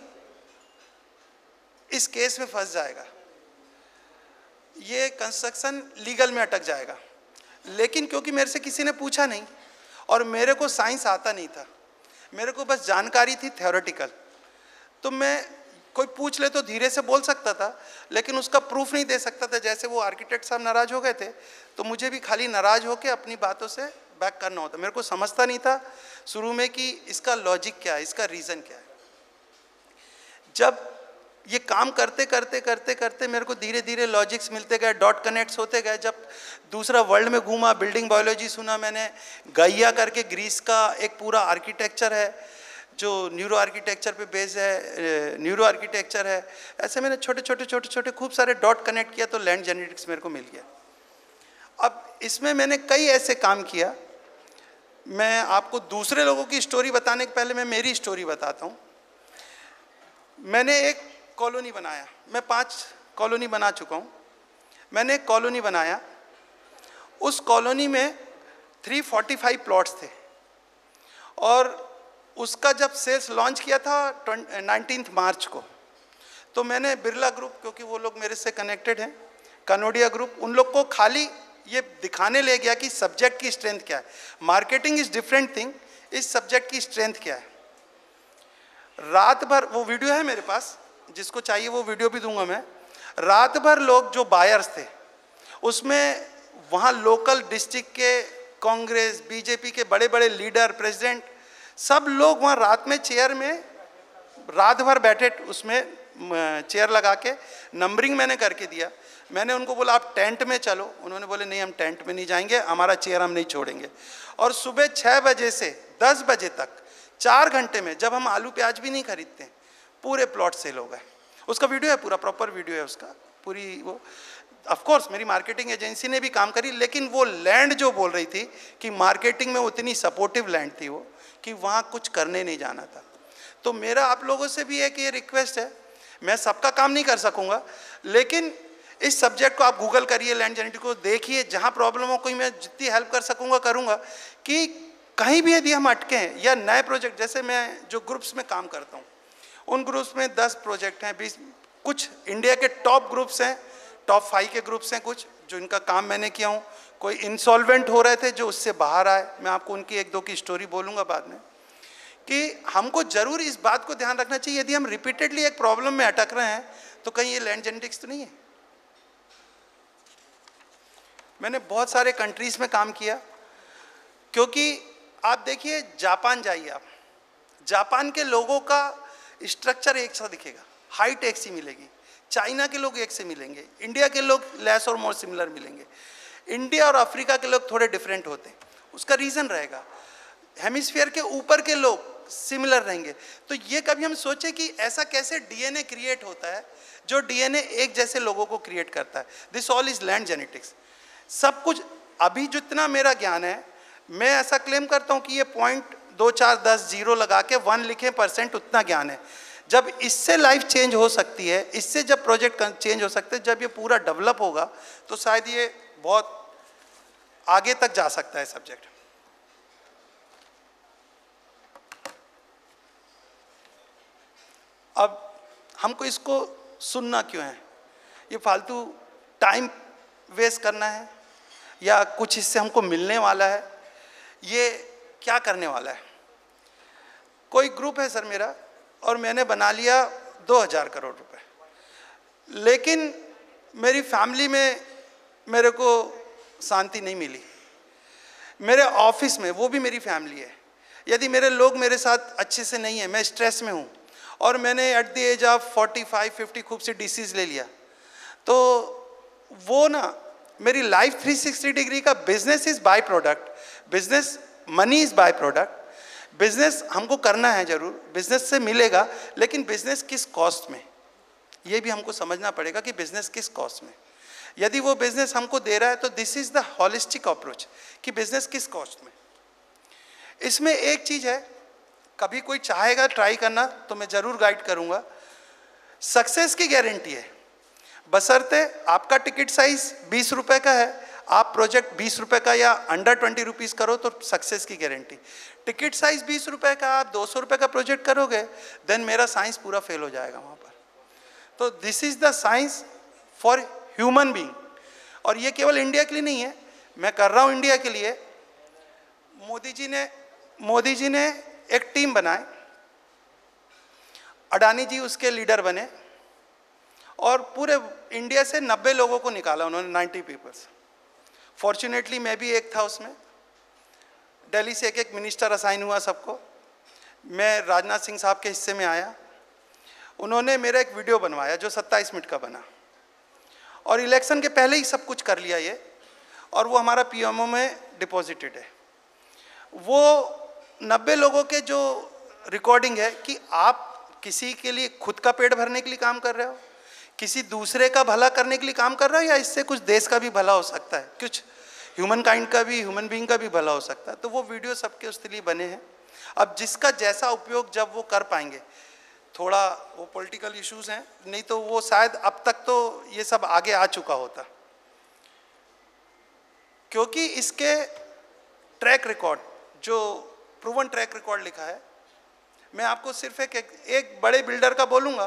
इस केस में फंस जाएगा, ये कंस्ट्रक्शन लीगल में अटक जाएगा। लेकिन क्योंकि मेरे से किसी ने पूछा नहीं और मेरे को साइंस आता नहीं था, मेरे को बस जानकारी थी थ्योरेटिकल, तो मैं कोई पूछ ले तो धीरे से बोल सकता था, लेकिन उसका प्रूफ नहीं दे सकता था। जैसे वो आर्किटेक्ट साहब नाराज़ हो गए थे, तो मुझे भी खाली नाराज़ होकर अपनी बातों से बैक करना होता। मेरे को समझता नहीं था शुरू में कि इसका लॉजिक क्या है, इसका रीज़न क्या है। जब ये काम करते करते करते करते मेरे को धीरे धीरे लॉजिक्स मिलते गए, डॉट कनेक्ट्स होते गए। जब दूसरा वर्ल्ड में घूमा, बिल्डिंग बायोलॉजी सुना मैंने, गाइया करके ग्रीस का एक पूरा आर्किटेक्चर है जो न्यूरो आर्किटेक्चर पे बेस्ड है, न्यूरो आर्किटेक्चर है। ऐसे मैंने छोटे छोटे खूब सारे डॉट कनेक्ट किया तो लैंड जेनेटिक्स मेरे को मिल गया। अब इसमें मैंने कई ऐसे काम किया। मैं आपको दूसरे लोगों की स्टोरी बताने के पहले मैं मेरी स्टोरी बताता हूँ। मैंने एक कॉलोनी बनाया, मैं 5 कॉलोनी बना चुका हूँ। मैंने एक कॉलोनी बनाया, उस कॉलोनी में 345 प्लॉट्स थे और उसका जब सेल्स लॉन्च किया था 19 मार्च को, तो मैंने बिरला ग्रुप, क्योंकि वो लोग मेरे से कनेक्टेड हैं, कनोडिया ग्रुप, उन लोग को खाली ये दिखाने ले गया कि सब्जेक्ट की स्ट्रेंथ क्या है। मार्केटिंग इज़ डिफरेंट थिंग, इस सब्जेक्ट की स्ट्रेंथ क्या है। रात भर, वो वीडियो है मेरे पास, जिसको चाहिए वो वीडियो भी दूंगा मैं। रात भर लोग जो बायर्स थे, उसमें वहाँ लोकल डिस्ट्रिक्ट के कांग्रेस, बीजेपी के बड़े बड़े लीडर, प्रेसिडेंट, सब लोग वहाँ रात में चेयर में रात भर बैठे, उसमें चेयर लगा के नंबरिंग मैंने करके दिया। मैंने उनको बोला आप टेंट में चलो, उन्होंने बोले नहीं हम टेंट में नहीं जाएंगे, हमारा चेयर हम नहीं छोड़ेंगे। और सुबह 6 बजे से 10 बजे तक 4 घंटे में, जब हम आलू प्याज भी नहीं खरीदते, पूरे प्लॉट सेल हो गए। उसका वीडियो है, पूरा प्रॉपर वीडियो है उसका, पूरी वो। ऑफ कोर्स मेरी मार्केटिंग एजेंसी ने भी काम करी, लेकिन वो लैंड जो बोल रही थी कि मार्केटिंग में उतनी सपोर्टिव लैंड थी वो, कि वहाँ कुछ करने नहीं जाना था। तो मेरा आप लोगों से भी एक ये रिक्वेस्ट है, मैं सबका काम नहीं कर सकूँगा, लेकिन इस सब्जेक्ट को आप गूगल करिए, लैंड जेनेटिक को देखिए, जहाँ प्रॉब्लम हो कोई मैं जितनी हेल्प कर सकूँगा करूँगा। कि कहीं भी यदि हम अटके हैं या नए प्रोजेक्ट, जैसे मैं जो ग्रुप्स में काम करता हूँ उन ग्रुप्स में 10 प्रोजेक्ट हैं, 20, कुछ इंडिया के टॉप ग्रुप्स हैं, टॉप 5 के ग्रुप्स हैं कुछ, जो इनका काम मैंने किया हूँ। कोई इंसॉल्वेंट हो रहे थे जो उससे बाहर आए, मैं आपको उनकी 1-2 की स्टोरी बोलूँगा बाद में। कि हमको ज़रूर इस बात को ध्यान रखना चाहिए, यदि हम रिपीटेडली एक प्रॉब्लम में अटक रहे हैं तो कहीं ये लैंड जेनेटिक्स तो नहीं है। मैंने बहुत सारे कंट्रीज़ में काम किया, क्योंकि आप देखिए जापान जाइए आप, जापान के लोगों का स्ट्रक्चर एक सा दिखेगा, हाइट एक सी मिलेगी, चाइना के लोग एक से मिलेंगे, इंडिया के लोग लेस और मोर सिमिलर मिलेंगे, इंडिया और अफ्रीका के लोग थोड़े डिफरेंट होते हैं। उसका रीज़न रहेगा, हेमिस्फीयर के ऊपर के लोग सिमिलर रहेंगे। तो ये कभी हम सोचे कि ऐसा कैसे डीएनए क्रिएट होता है जो डीएनए एक जैसे लोगों को क्रिएट करता है। This all is land genetics. सब कुछ अभी जितना मेरा ज्ञान है, मैं ऐसा क्लेम करता हूँ कि ये 0.2410 जीरो लगा के 1 लिखें % उतना ज्ञान है। जब इससे लाइफ चेंज हो सकती है, इससे जब प्रोजेक्ट चेंज हो सकते हैं, जब ये पूरा डेवलप होगा तो शायद ये बहुत आगे तक जा सकता है सब्जेक्ट। अब हमको इसको सुनना क्यों है? ये फालतू टाइम वेस्ट करना है या कुछ इससे हमको मिलने वाला है? ये क्या करने वाला है? कोई ग्रुप है सर मेरा, और मैंने बना लिया 2000 करोड़ रुपए, लेकिन मेरी फैमिली में मेरे को शांति नहीं मिली। मेरे ऑफिस में, वो भी मेरी फैमिली है, यदि मेरे लोग मेरे साथ अच्छे से नहीं है, मैं स्ट्रेस में हूँ, और मैंने एट द एज ऑफ 45-50 खूब से डिसीज़ ले लिया, तो वो ना मेरी लाइफ 360 डिग्री का business is by product, business money is by product. Business हमको करना है ज़रूर, बिजनेस से मिलेगा, लेकिन बिजनेस किस कॉस्ट में, ये भी हमको समझना पड़ेगा कि बिजनेस किस कॉस्ट में। यदि वो बिजनेस हमको दे रहा है तो this is the holistic approach कि बिजनेस किस कॉस्ट में। इसमें एक चीज़ है, कभी कोई चाहेगा ट्राई करना तो मैं ज़रूर गाइड करूँगा। सक्सेस की गारंटी है, बशर्ते आपका टिकट साइज़ 20 रुपये का है, आप प्रोजेक्ट 20 रुपये का या अंडर 20 रुपीज़ करो तो सक्सेस की गारंटी। टिकट साइज़ 20 रुपये का, आप 200 रुपये का प्रोजेक्ट करोगे, देन मेरा साइंस पूरा फेल हो जाएगा वहाँ पर। तो this is the science for human being, और ये केवल इंडिया के लिए नहीं है, मैं कर रहा हूँ इंडिया के लिए। मोदी जी ने एक टीम बनाए, अडानी जी उसके लीडर बने, और पूरे इंडिया से 90 लोगों को निकाला उन्होंने, 90 पीपल्स। फॉर्चुनेटली मैं भी एक था उसमें। दिल्ली से एक मिनिस्टर असाइन हुआ सबको, मैं राजनाथ सिंह साहब के हिस्से में आया। उन्होंने मेरा एक वीडियो बनवाया जो 27 मिनट का बना, और इलेक्शन के पहले ही सब कुछ कर लिया ये, और वो हमारा पीएमओ में डिपॉजिटेड है। वो 90 लोगों के जो रिकॉर्डिंग है कि आप किसी के लिए खुद का पेट भरने के लिए काम कर रहे हो, किसी दूसरे का भला करने के लिए काम कर रहे हो, या इससे कुछ देश का भी भला हो सकता है, कुछ ह्यूमन काइंड का भी, ह्यूमन बीइंग का भी भला हो सकता है। तो वो वीडियो सबके उसके लिए बने हैं। अब जिसका जैसा उपयोग जब वो कर पाएंगे, थोड़ा वो पॉलिटिकल इश्यूज हैं, नहीं तो वो शायद अब तक तो ये सब आगे आ चुका होता, क्योंकि इसके ट्रैक रिकॉर्ड, जो प्रूवन ट्रैक रिकॉर्ड लिखा है। मैं आपको सिर्फ एक बड़े बिल्डर का बोलूँगा,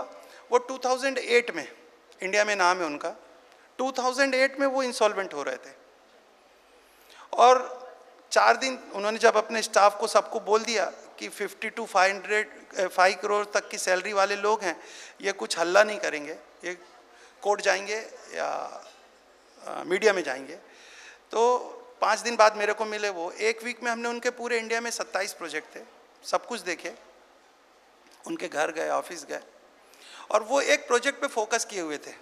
वो 2008 में, इंडिया में नाम है उनका, 2008 में वो इंसॉल्वेंट हो रहे थे, और 4 दिन उन्होंने जब अपने स्टाफ को सबको बोल दिया कि 50 to 5 करोड़ तक की सैलरी वाले लोग हैं, ये कुछ हल्ला नहीं करेंगे, ये कोर्ट जाएंगे या मीडिया में जाएंगे। तो 5 दिन बाद मेरे को मिले वो, 1 वीक में हमने उनके पूरे इंडिया में 27 प्रोजेक्ट थे, सब कुछ देखे, उनके घर गए, ऑफिस गए, और वो एक प्रोजेक्ट पे फोकस किए हुए थे।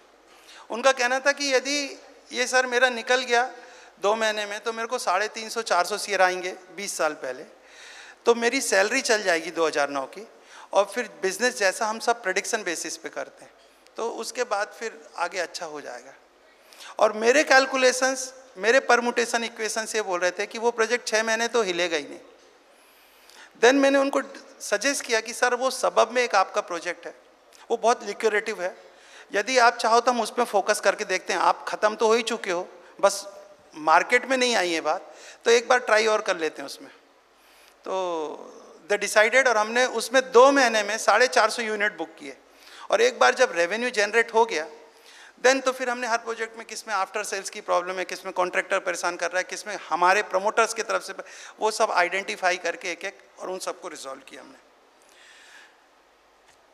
उनका कहना था कि यदि ये सर मेरा निकल गया 2 महीने में तो मेरे को 350-400 CR आएंगे 20 साल पहले, तो मेरी सैलरी चल जाएगी 2009 की, और फिर बिजनेस जैसा हम सब प्रेडिक्शन बेसिस पे करते हैं तो उसके बाद फिर आगे अच्छा हो जाएगा। और मेरे कैलकुलेशंस, मेरे परमुटेशन इक्वेशन से बोल रहे थे कि वो प्रोजेक्ट 6 महीने तो हिलेगा ही नहीं। देन मैंने उनको सजेस्ट किया कि सर वो सबब में एक आपका प्रोजेक्ट है, वो बहुत लिक्विडेटिव है, यदि आप चाहो तो हम उस पर फोकस करके देखते हैं। आप ख़त्म तो हो ही चुके हो, बस मार्केट में नहीं आई है बात, तो एक बार ट्राई और कर लेते हैं उसमें। तो द डिसाइडेड, और हमने उसमें 2 महीने में 450 यूनिट बुक किए। और एक बार जब रेवेन्यू जनरेट हो गया देन तो फिर हमने हर प्रोजेक्ट में किस में आफ्टर सेल्स की प्रॉब्लम है, किस में कॉन्ट्रैक्टर परेशान कर रहा है, किस में हमारे प्रमोटर्स की तरफ से, वो सब आइडेंटिफाई करके एक एक और उन सबको रिजॉल्व किया हमने।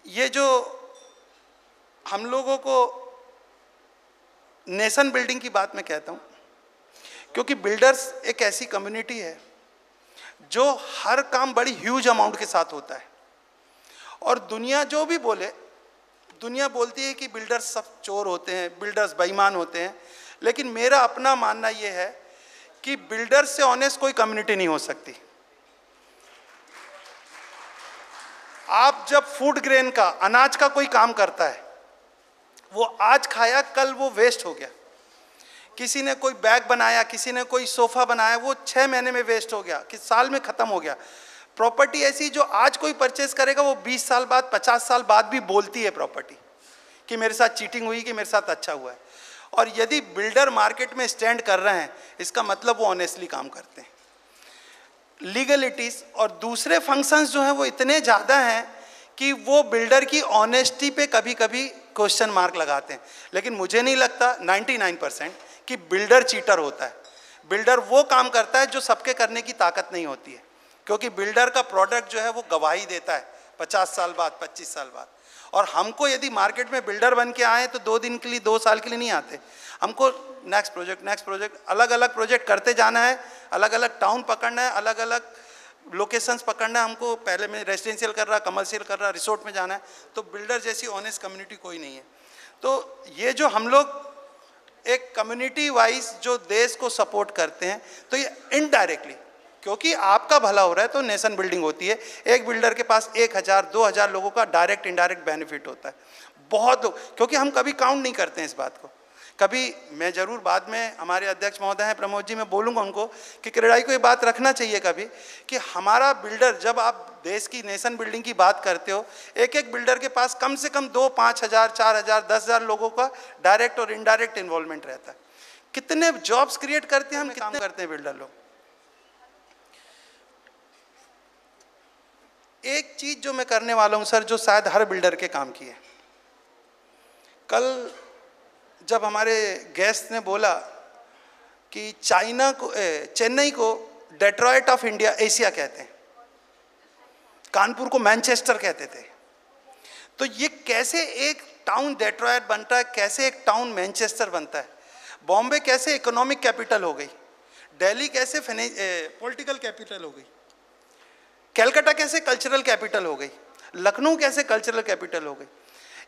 ये जो हम लोगों को नेशन बिल्डिंग की बात मैं कहता हूँ, क्योंकि बिल्डर्स एक ऐसी कम्युनिटी है जो हर काम बड़ी ह्यूज अमाउंट के साथ होता है। और दुनिया जो भी बोले, दुनिया बोलती है कि बिल्डर्स सब चोर होते हैं, बिल्डर्स बेईमान होते हैं, लेकिन मेरा अपना मानना ये है कि बिल्डर्स से ऑनेस्ट कोई कम्युनिटी नहीं हो सकती। आप जब फूड ग्रेन का, अनाज का कोई काम करता है, वो आज खाया कल वो वेस्ट हो गया। किसी ने कोई बैग बनाया, किसी ने कोई सोफा बनाया, वो 6 महीने में वेस्ट हो गया, कि साल में ख़त्म हो गया। प्रॉपर्टी ऐसी जो आज कोई परचेस करेगा वो 20 साल बाद, 50 साल बाद भी बोलती है प्रॉपर्टी कि मेरे साथ चीटिंग हुई, कि मेरे साथ अच्छा हुआ है। और यदि बिल्डर मार्केट में स्टैंड कर रहे हैं, इसका मतलब वो ऑनेस्टली काम करते हैं। लीगलिटीज़ और दूसरे फंक्शंस जो हैं वो इतने ज़्यादा हैं कि वो बिल्डर की ऑनेस्टी पे कभी कभी क्वेश्चन मार्क लगाते हैं। लेकिन मुझे नहीं लगता 99% कि बिल्डर चीटर होता है। बिल्डर वो काम करता है जो सबके करने की ताकत नहीं होती है, क्योंकि बिल्डर का प्रोडक्ट जो है वो गवाही देता है 50 साल बाद, 25 साल बाद। और हमको यदि मार्केट में बिल्डर बन के आए तो 2 दिन के लिए, 2 साल के लिए नहीं आते। हमको नेक्स्ट प्रोजेक्ट, अलग अलग प्रोजेक्ट करते जाना है, अलग अलग टाउन पकड़ना है, अलग अलग लोकेशंस पकड़ना है हमको। पहले में रेजिडेंशियल कर रहा, कमर्शियल कर रहा, रिसोर्ट में जाना है। तो बिल्डर जैसी ऑनेस्ट कम्युनिटी कोई नहीं है। तो ये जो हम लोग एक कम्युनिटी वाइज जो देश को सपोर्ट करते हैं, तो ये इनडायरेक्टली, क्योंकि आपका भला हो रहा है तो नेशन बिल्डिंग होती है। एक बिल्डर के पास 1000-2000 लोगों का डायरेक्ट इनडायरेक्ट बेनिफिट होता है। बहुत लोग, क्योंकि हम कभी काउंट नहीं करते हैं इस बात को। कभी मैं जरूर बाद में, हमारे अध्यक्ष महोदय हैं प्रमोद जी, मैं बोलूँगा उनको कि क्रेडाई को ये बात रखना चाहिए कभी कि हमारा बिल्डर, जब आप देश की नेशन बिल्डिंग की बात करते हो, एक एक बिल्डर के पास कम से कम 2-5 हज़ार, 4 हज़ार, 10 हज़ार लोगों का डायरेक्ट और इनडायरेक्ट इन्वॉल्वमेंट रहता है। कितने जॉब्स क्रिएट करते हैं हम, कितने करते हैं बिल्डर लोग। एक चीज़ जो मैं करने वाला हूँ सर, जो शायद हर बिल्डर के काम की है। कल जब हमारे गेस्ट ने बोला कि चेन्नई को डेट्रॉयट ऑफ इंडिया, एशिया कहते हैं, कानपुर को मैनचेस्टर कहते थे, तो ये कैसे एक टाउन डेट्रॉयट बनता है, कैसे एक टाउन मैनचेस्टर बनता है, बॉम्बे कैसे इकोनॉमिक कैपिटल हो गई, दिल्ली कैसे पॉलिटिकल कैपिटल हो गई, कलकत्ता कैसे कल्चरल कैपिटल हो गई, लखनऊ कैसे कल्चरल कैपिटल हो गई।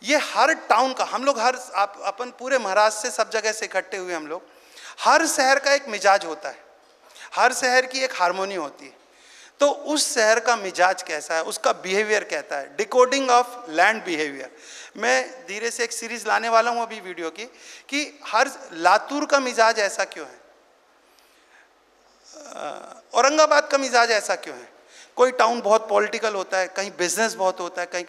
ये हर टाउन का, हम लोग अपन पूरे महाराष्ट्र से सब जगह से इकट्ठे हुए हम लोग, हर शहर का एक मिजाज होता है, हर शहर की एक हारमोनी होती है। तो उस शहर का मिजाज कैसा है, उसका बिहेवियर कहता है, डिकोडिंग ऑफ लैंड बिहेवियर। मैं धीरे से एक सीरीज लाने वाला हूँ अभी वीडियो की, कि हर लातूर का मिजाज ऐसा क्यों है, औरंगाबाद का मिजाज ऐसा क्यों है। कोई टाउन बहुत पॉलिटिकल होता है, कहीं बिजनेस बहुत होता है, कहीं,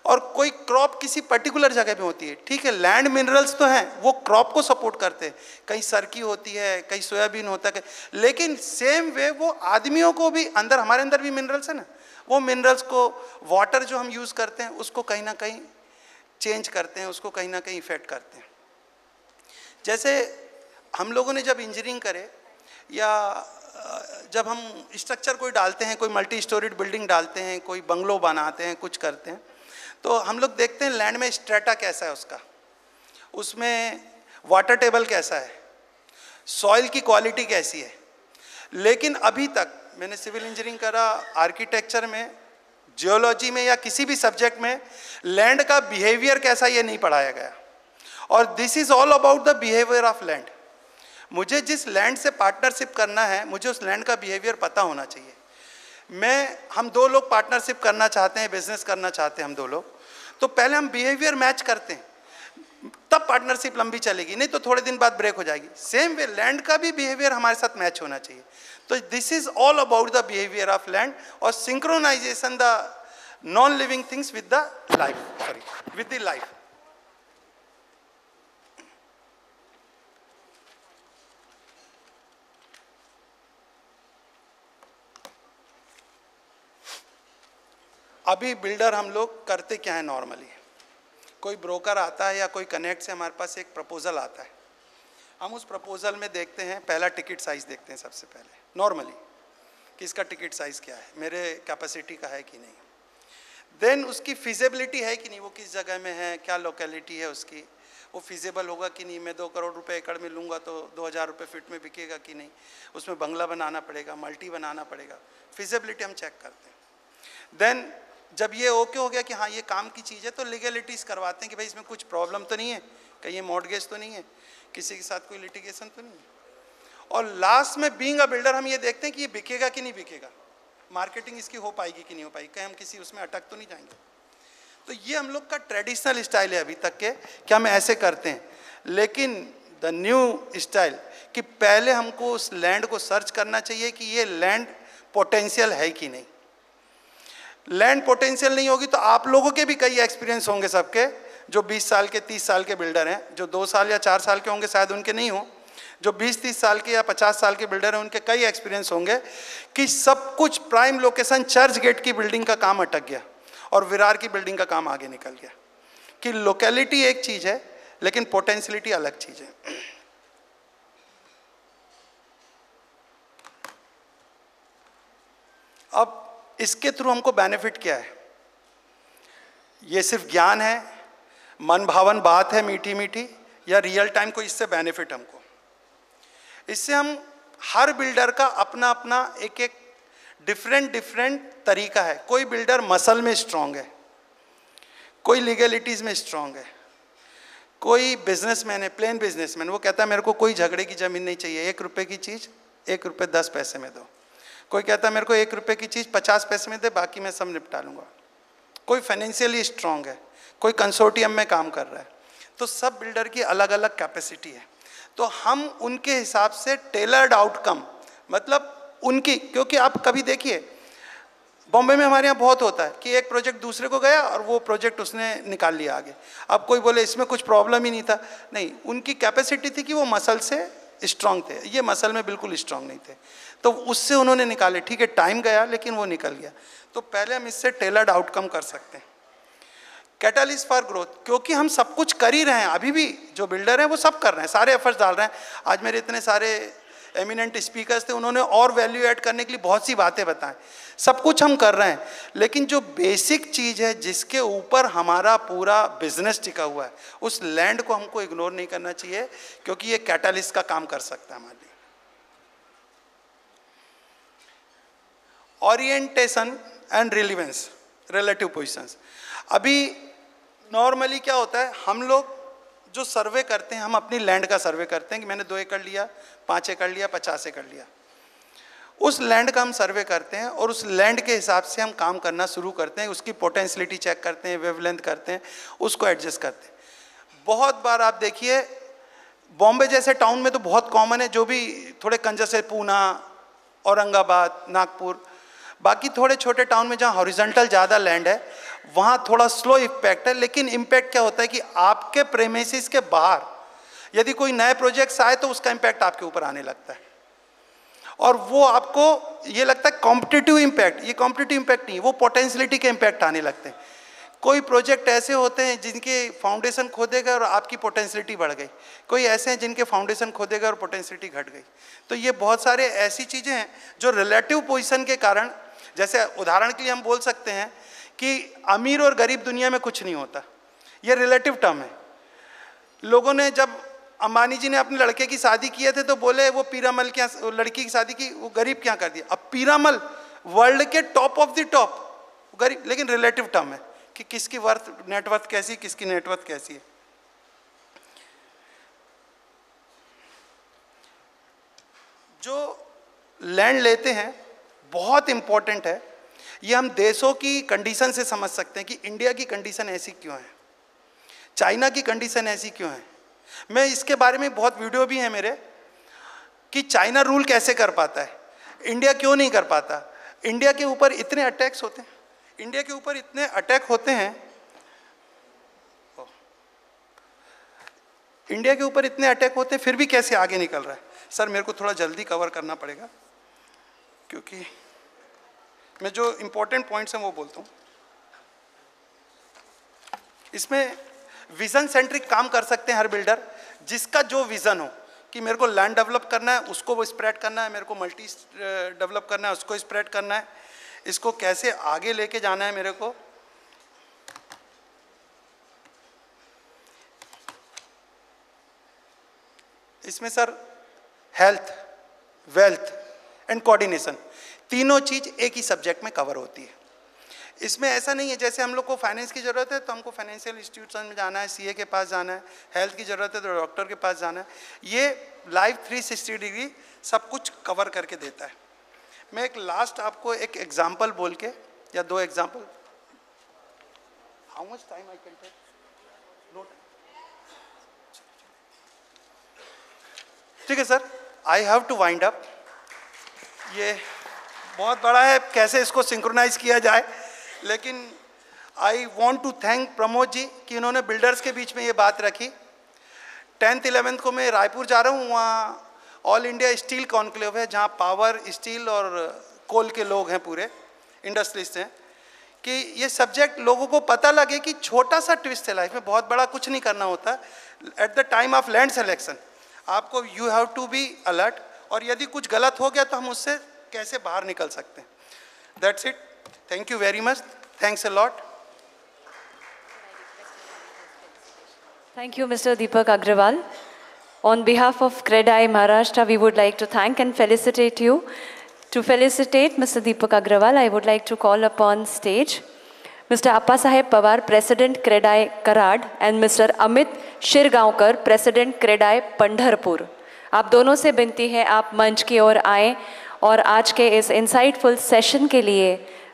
और कोई क्रॉप किसी पर्टिकुलर जगह पे होती है। ठीक है, लैंड मिनरल्स तो हैं, वो क्रॉप को सपोर्ट करते हैं, कहीं सरकी होती है, कहीं सोयाबीन होता है, लेकिन सेम वे वो आदमियों को भी अंदर, हमारे अंदर भी मिनरल्स है ना, वो मिनरल्स को, वाटर जो हम यूज़ करते हैं उसको कहीं ना कहीं चेंज करते हैं, उसको कहीं ना कहीं इफेक्ट करते हैं। जैसे हम लोगों ने जब इंजीनियरिंग करे, या जब हम स्ट्रक्चर कोई डालते हैं, कोई मल्टी स्टोरीड बिल्डिंग डालते हैं, कोई बंगलो बनाते हैं, कुछ करते हैं, तो हम लोग देखते हैं लैंड में स्ट्रेटा कैसा है उसका, उसमें वाटर टेबल कैसा है, सॉइल की क्वालिटी कैसी है, लेकिन अभी तक मैंने सिविल इंजीनियरिंग करा, आर्किटेक्चर में, जियोलॉजी में या किसी भी सब्जेक्ट में लैंड का बिहेवियर कैसा ये नहीं पढ़ाया गया। और this is all about the behaviour of land. मुझे जिस लैंड से पार्टनरशिप करना है, मुझे उस लैंड का बिहेवियर पता होना चाहिए। हम दो लोग पार्टनरशिप करना चाहते हैं, बिजनेस करना चाहते हैं हम दो लोग, तो पहले हम बिहेवियर मैच करते हैं, तब पार्टनरशिप लंबी चलेगी, नहीं तो थोड़े दिन बाद ब्रेक हो जाएगी। सेम वे लैंड का भी बिहेवियर हमारे साथ मैच होना चाहिए। तो this is all about the behaviour of land और synchronisation the non living things with the life, sorry with the life. अभी बिल्डर हम लोग करते क्या है, नॉर्मली कोई ब्रोकर आता है या कोई कनेक्ट से हमारे पास एक प्रपोजल आता है, हम उस प्रपोजल में देखते हैं, पहला टिकट साइज़ देखते हैं सबसे पहले नॉर्मली कि इसका टिकट साइज़ क्या है, मेरे कैपेसिटी का है कि नहीं। देन उसकी फिजिबिलिटी है कि नहीं, वो किस जगह में है, क्या लोकेलिटी है उसकी, वो फिजिबल होगा कि नहीं, मैं 2 करोड़ रुपए एकड़ में लूँगा तो 2000 रुपये फीट में बिकेगा कि नहीं, उसमें बंगला बनाना पड़ेगा, मल्टी बनाना पड़ेगा, फिजिबिलिटी हम चेक करते हैं। देन जब ये ओके हो गया कि हाँ ये काम की चीज़ है, तो लीगलिटीज़ करवाते हैं कि भाई इसमें कुछ प्रॉब्लम तो नहीं है, कहीं ये मॉर्टगेज तो नहीं है, किसी के साथ कोई लिटिगेशन तो नहीं है। और लास्ट में बीइंग अ बिल्डर हम ये देखते हैं कि ये बिकेगा कि नहीं बिकेगा, मार्केटिंग इसकी हो पाएगी कि नहीं हो पाएगी, कहीं हम किसी उसमें अटक तो नहीं जाएंगे। तो ये हम लोग का ट्रेडिशनल स्टाइल है अभी तक के, कि हम ऐसे करते हैं। लेकिन द न्यू स्टाइल कि पहले हमको उस लैंड को सर्च करना चाहिए कि ये लैंड पोटेंशियल है कि नहीं। लैंड पोटेंशियल नहीं होगी तो आप लोगों के भी कई एक्सपीरियंस होंगे सबके, जो 20 साल के 30 साल के बिल्डर हैं, जो 2 साल या 4 साल के होंगे शायद उनके नहीं हो, जो 20-30 साल के या 50 साल के बिल्डर हैं उनके कई एक्सपीरियंस होंगे कि सब कुछ प्राइम लोकेशन चर्च गेट की बिल्डिंग का काम अटक गया और विरार की बिल्डिंग का काम आगे निकल गया। कि लोकेलिटी एक चीज़ है लेकिन पोटेंशियलिटी अलग चीज़ है। अब इसके थ्रू हमको बेनिफिट क्या है, ये सिर्फ ज्ञान है, मन भावन बात है मीठी मीठी, या रियल टाइम कोई इससे बेनिफिट हमको। इससे हम हर बिल्डर का अपना अपना एक एक डिफरेंट तरीका है। कोई बिल्डर मसल में स्ट्रांग है, कोई लीगलिटीज़ में स्ट्रांग है, कोई बिजनेसमैन है, प्लेन बिजनेसमैन, वो कहता है मेरे को कोई झगड़े की ज़मीन नहीं चाहिए, 1 रुपये की चीज़ 1 रुपये 10 पैसे में दो। कोई कहता है मेरे को 1 रुपये की चीज़ 50 पैसे में दे, बाकी मैं सब निपटा लूँगा। कोई फाइनेंशियली स्ट्रांग है, कोई कंसोर्टियम में काम कर रहा है। तो सब बिल्डर की अलग अलग कैपेसिटी है, तो हम उनके हिसाब से टेलर्ड आउटकम, मतलब उनकी, क्योंकि आप कभी देखिए बॉम्बे में हमारे यहाँ बहुत होता है कि एक प्रोजेक्ट दूसरे को गया और वो प्रोजेक्ट उसने निकाल लिया आगे। अब कोई बोले इसमें कुछ प्रॉब्लम ही नहीं था, नहीं, उनकी कैपेसिटी थी कि वो मसल से स्ट्रांग थे, ये मसल में बिल्कुल स्ट्रांग नहीं थे, तो उससे उन्होंने निकाले। ठीक है, टाइम गया लेकिन वो निकल गया। तो पहले हम इससे टेलर्ड आउटकम कर सकते हैं। कैटलिस्ट फॉर ग्रोथ, क्योंकि हम सब कुछ कर ही रहे हैं, अभी भी जो बिल्डर हैं वो सब कर रहे हैं, सारे एफर्ट्स डाल रहे हैं। आज मेरे इतने सारे एमिनेंट स्पीकर्स थे, उन्होंने और वैल्यू ऐड करने के लिए बहुत सी बातें बताएं। सब कुछ हम कर रहे हैं, लेकिन जो बेसिक चीज़ है जिसके ऊपर हमारा पूरा बिजनेस टिका हुआ है, उस लैंड को हमको इग्नोर नहीं करना चाहिए, क्योंकि ये कैटलिस्ट का काम कर सकता है हमारे लिए। Orientation and relevance, relative positions. अभी नॉर्मली क्या होता है, हम लोग जो सर्वे करते हैं, हम अपनी लैंड का सर्वे करते हैं कि मैंने 2 एकड़ लिया, 5 एकड़ लिया, 50 एकड़ लिया, उस लैंड का हम सर्वे करते हैं और उस लैंड के हिसाब से हम काम करना शुरू करते हैं। उसकी पोटेंशियलिटी चेक करते हैं, वेवलेंथ करते हैं, उसको एडजस्ट करते हैं। बहुत बार आप देखिए बॉम्बे जैसे टाउन में तो बहुत कॉमन है, जो भी थोड़े कंजस है, पूना, औरंगाबाद, नागपुर, बाकी थोड़े छोटे टाउन में जहाँ हॉरिजॉन्टल ज़्यादा लैंड है वहाँ थोड़ा स्लो इम्पैक्ट है। लेकिन इम्पैक्ट क्या होता है कि आपके प्रेमिसेस के बाहर यदि कोई नए प्रोजेक्ट्स आए तो उसका इम्पैक्ट आपके ऊपर आने लगता है, और वो आपको ये लगता है कॉम्पिटिटिव इम्पैक्ट। ये कॉम्पिटिटिव इम्पैक्ट नहीं, वो पोटेंशियलिटी के इम्पैक्ट आने लगते हैं। कोई प्रोजेक्ट ऐसे होते हैं जिनके फाउंडेशन खोदे गए और आपकी पोटेंशियलिटी बढ़ गई, कोई ऐसे हैं जिनके फाउंडेशन खोदे गए और पोटेंशियलिटी घट गई। तो ये बहुत सारे ऐसी चीज़ें हैं जो रिलेटिव पोजीशन के कारण, जैसे उदाहरण के लिए हम बोल सकते हैं कि अमीर और गरीब दुनिया में कुछ नहीं होता, ये रिलेटिव टर्म है। लोगों ने जब अंबानी जी ने अपने लड़के की शादी किए थे तो बोले वो पीरामल क्या लड़की की शादी की, वो गरीब क्या कर दिया। अब पीरामल वर्ल्ड के टॉप ऑफ द टॉप, गरीब, लेकिन रिलेटिव टर्म है कि किसकी वर्थ नेटवर्थ कैसी, किसकी नेटवर्थ कैसी है। जो लैंड लेते हैं बहुत इंपॉर्टेंट है, ये हम देशों की कंडीशन से समझ सकते हैं कि इंडिया की कंडीशन ऐसी क्यों है, चाइना की कंडीशन ऐसी क्यों है। मैं इसके बारे में बहुत वीडियो भी हैं मेरे कि चाइना रूल कैसे कर पाता है, इंडिया क्यों नहीं कर पाता। इंडिया के ऊपर इतने अटैक्स होते हैं, इंडिया के ऊपर इतने अटैक होते हैं, इंडिया के ऊपर इतने अटैक होते हैं, फिर भी कैसे आगे निकल रहा है। सर मेरे को थोड़ा जल्दी कवर करना पड़ेगा क्योंकि मैं जो इम्पोर्टेंट पॉइंट्स हैं वो बोलता हूँ। इसमें विजन सेंट्रिक काम कर सकते हैं हर बिल्डर, जिसका जो विजन हो कि मेरे को लैंड डेवलप करना है उसको वो स्प्रेड करना है, मेरे को मल्टी डेवलप करना है उसको स्प्रेड करना है, इसको कैसे आगे लेके जाना है मेरे को। इसमें sir health, wealth and coordination तीनों चीज एक ही सब्जेक्ट में कवर होती है। इसमें ऐसा नहीं है जैसे हम लोग को फाइनेंस की ज़रूरत है तो हमको फाइनेंशियल इंस्टीट्यूशन में जाना है, सीए के पास जाना है, हेल्थ की ज़रूरत है तो डॉक्टर के पास जाना है। ये लाइव 360 डिग्री सब कुछ कवर करके देता है। मैं एक लास्ट आपको एक एग्जांपल बोल के या दो example, how much time I can take, no time, ठीक है sir, I have to wind up. ये बहुत बड़ा है, कैसे इसको सिंक्रोनाइज किया जाए, लेकिन I want to thank Pramod ji कि इन्होंने बिल्डर्स के बीच में ये बात रखी। 10th 11th को मैं रायपुर जा रहा हूँ, वहाँ ऑल इंडिया स्टील कॉन्क्लेव है जहाँ पावर, स्टील और कोल के लोग हैं, पूरे इंडस्ट्रीज हैं, कि ये सब्जेक्ट लोगों को पता लगे कि छोटा सा ट्विस्ट है लाइफ में, बहुत बड़ा कुछ नहीं करना होता। At the time of land selection आपको you have to be alert, और यदि कुछ गलत हो गया तो हम उससे कैसे बाहर निकल सकते हैं। That's it, thank you very much, thanks a lot. Thank you, Mr. Deepak Agrawal. On behalf of CREDAI Maharashtra, we would like to thank and felicitate you. To felicitate Mr. Deepak Agrawal, I would like to call upon stage Mr. Appasaheb Pawar, President CREDAI Karad, and Mr. Amit Shirgaonkar, President CREDAI Pandharpur. आप दोनों से विनती है आप मंच की ओर आएँ और आज के इस इंसाइटफुल सेशन के लिए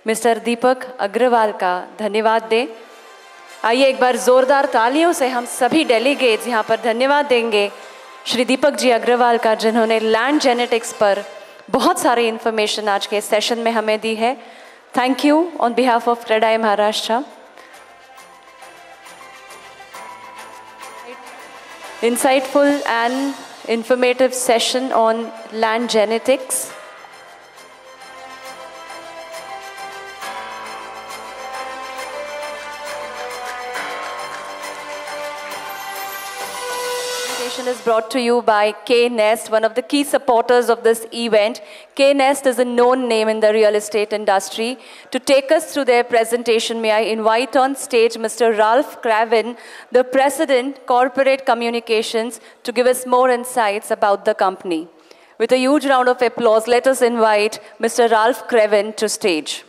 मिस्टर दीपक अग्रवाल का धन्यवाद दें। आइए एक बार ज़ोरदार तालियों से हम सभी डेलीगेट्स यहाँ पर धन्यवाद देंगे श्री दीपक जी अग्रवाल का, जिन्होंने लैंड जेनेटिक्स पर बहुत सारी इन्फॉर्मेशन आज के सेशन में हमें दी है। Thank you on behalf of CREDAI Maharashtra. Insightful and informative session on land genetics. Is brought to you by K-Nest, one of the key supporters of this event. K-Nest is a known name in the real estate industry. To take us through their presentation, may I invite on stage Mr. Ralph Craven, the President, Corporate Communications, to give us more insights about the company. With a huge round of applause, let us invite Mr. Ralph Craven to stage.